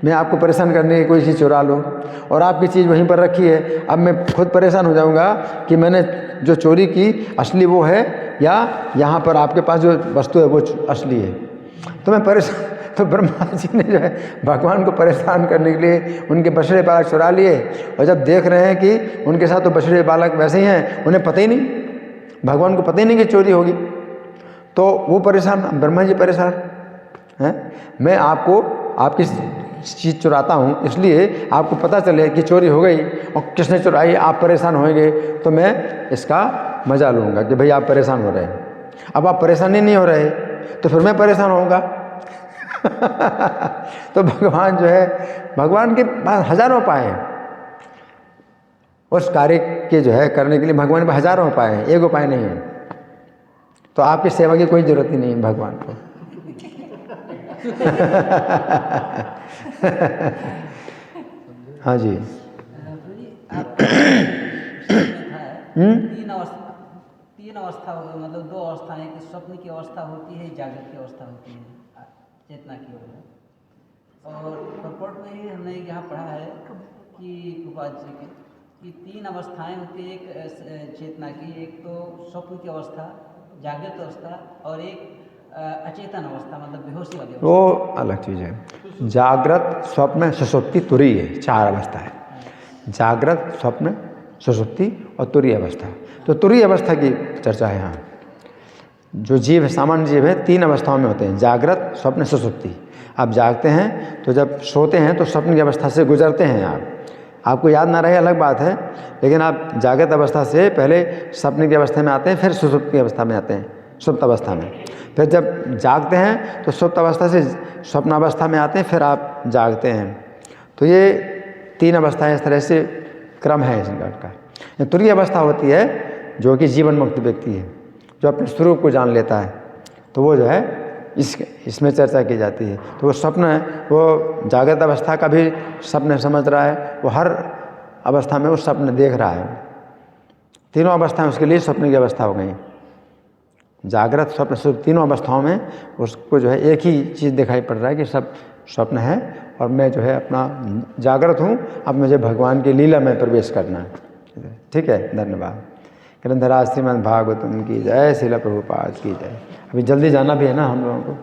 मैं आपको परेशान करने की कोई चीज़ चुरा लूँ और आपकी चीज़ वहीं पर रखी है, अब मैं खुद परेशान हो जाऊँगा कि मैंने जो चोरी की असली वो है या यहाँ पर आपके पास जो वस्तु है वो असली है, तो मैं परेशान। तो ब्रह्मा जी ने जो है भगवान को परेशान करने के लिए उनके बछड़े बालक चुरा लिए, और जब देख रहे हैं कि उनके साथ तो बछड़े बालक वैसे ही हैं, उन्हें पता ही नहीं, भगवान को पता ही नहीं कि चोरी होगी, तो वो परेशान, ब्रह्मा जी परेशान हैं। मैं आपको आपकी चीज़ चुराता हूँ इसलिए आपको पता चले कि चोरी हो गई और किसने चुराई, आप परेशान होंगे, तो मैं इसका मज़ा लूँगा कि भाई आप परेशान हो रहे हैं। अब आप परेशानी नहीं हो रहे तो फिर मैं परेशान होऊंगा। तो भगवान जो है, भगवान के पास हज़ारों उपाय हैं उस कार्य के जो है करने के लिए, भगवान के पास हज़ारों उपाय हैं, एक उपाय नहीं है। तो आपकी सेवा की कोई ज़रूरत ही नहीं है भगवान को। हाँ जी। तीन अवस्था मतलब 2 अवस्थाएं, कि स्वप्न की अवस्था होती है, जागृत की अवस्था होती है, चेतना की ओर। और परपोर्ट में ही हमने यहाँ पढ़ा है कि उपाध्याय जी की 3 अवस्थाएं होती है, एक चेतना की, एक तो स्वप्न की अवस्था, जागृत अवस्था, और एक अचेतन अवस्था मतलब बेहोशी वाली अवस्था। वो अलग चीज़ है। जागृत स्वप्न सुषुप्ति तुरीय है, 4 अवस्था है, जागृत स्वप्न सुषुप्ति और तुरीय अवस्था। तो तुरीय अवस्था की चर्चा है यहाँ। जो जीव है, सामान्य जीव है, 3 अवस्थाओं में होते हैं, जागृत स्वप्न सुषुप्ति। आप जागते हैं तो जब सोते हैं तो स्वप्न की अवस्था से गुजरते हैं आपको याद ना रहे अलग बात है, लेकिन आप जागृत अवस्था से पहले स्वप्न की अवस्था में आते हैं, फिर सुषुप्ति की अवस्था में आते हैं, सुप्त अवस्था में। फिर जब जागते हैं तो सुप्त अवस्था से स्वप्न अवस्था में आते हैं, फिर आप जागते हैं। तो ये 3 अवस्थाएं इस तरह से क्रम है इस घट का। तुरीय अवस्था होती है जो कि जीवन मुक्त व्यक्ति है, जो अपने स्वरूप को जान लेता है, तो वो जो है इसमें चर्चा की जाती है। तो वो स्वप्न है, वो जागृत अवस्था का भी स्वप्न समझ रहा है, वो हर अवस्था में वो स्वप्न देख रहा है। तीनों अवस्थाएं उसके लिए स्वप्न की अवस्था हो गई। जागृत स्वप्न सुख तीनों अवस्थाओं में उसको जो है एक ही चीज़ दिखाई पड़ रहा है कि सब स्वप्न है और मैं जो है अपना जागृत हूँ, अब मुझे भगवान की लीला में प्रवेश करना है। ठीक है, धन्यवाद। ग्रंथराज श्रीमद् भागवतम की जय, श्रील प्रभुपाद की जय। अभी जल्दी जाना भी है ना हम लोगों को।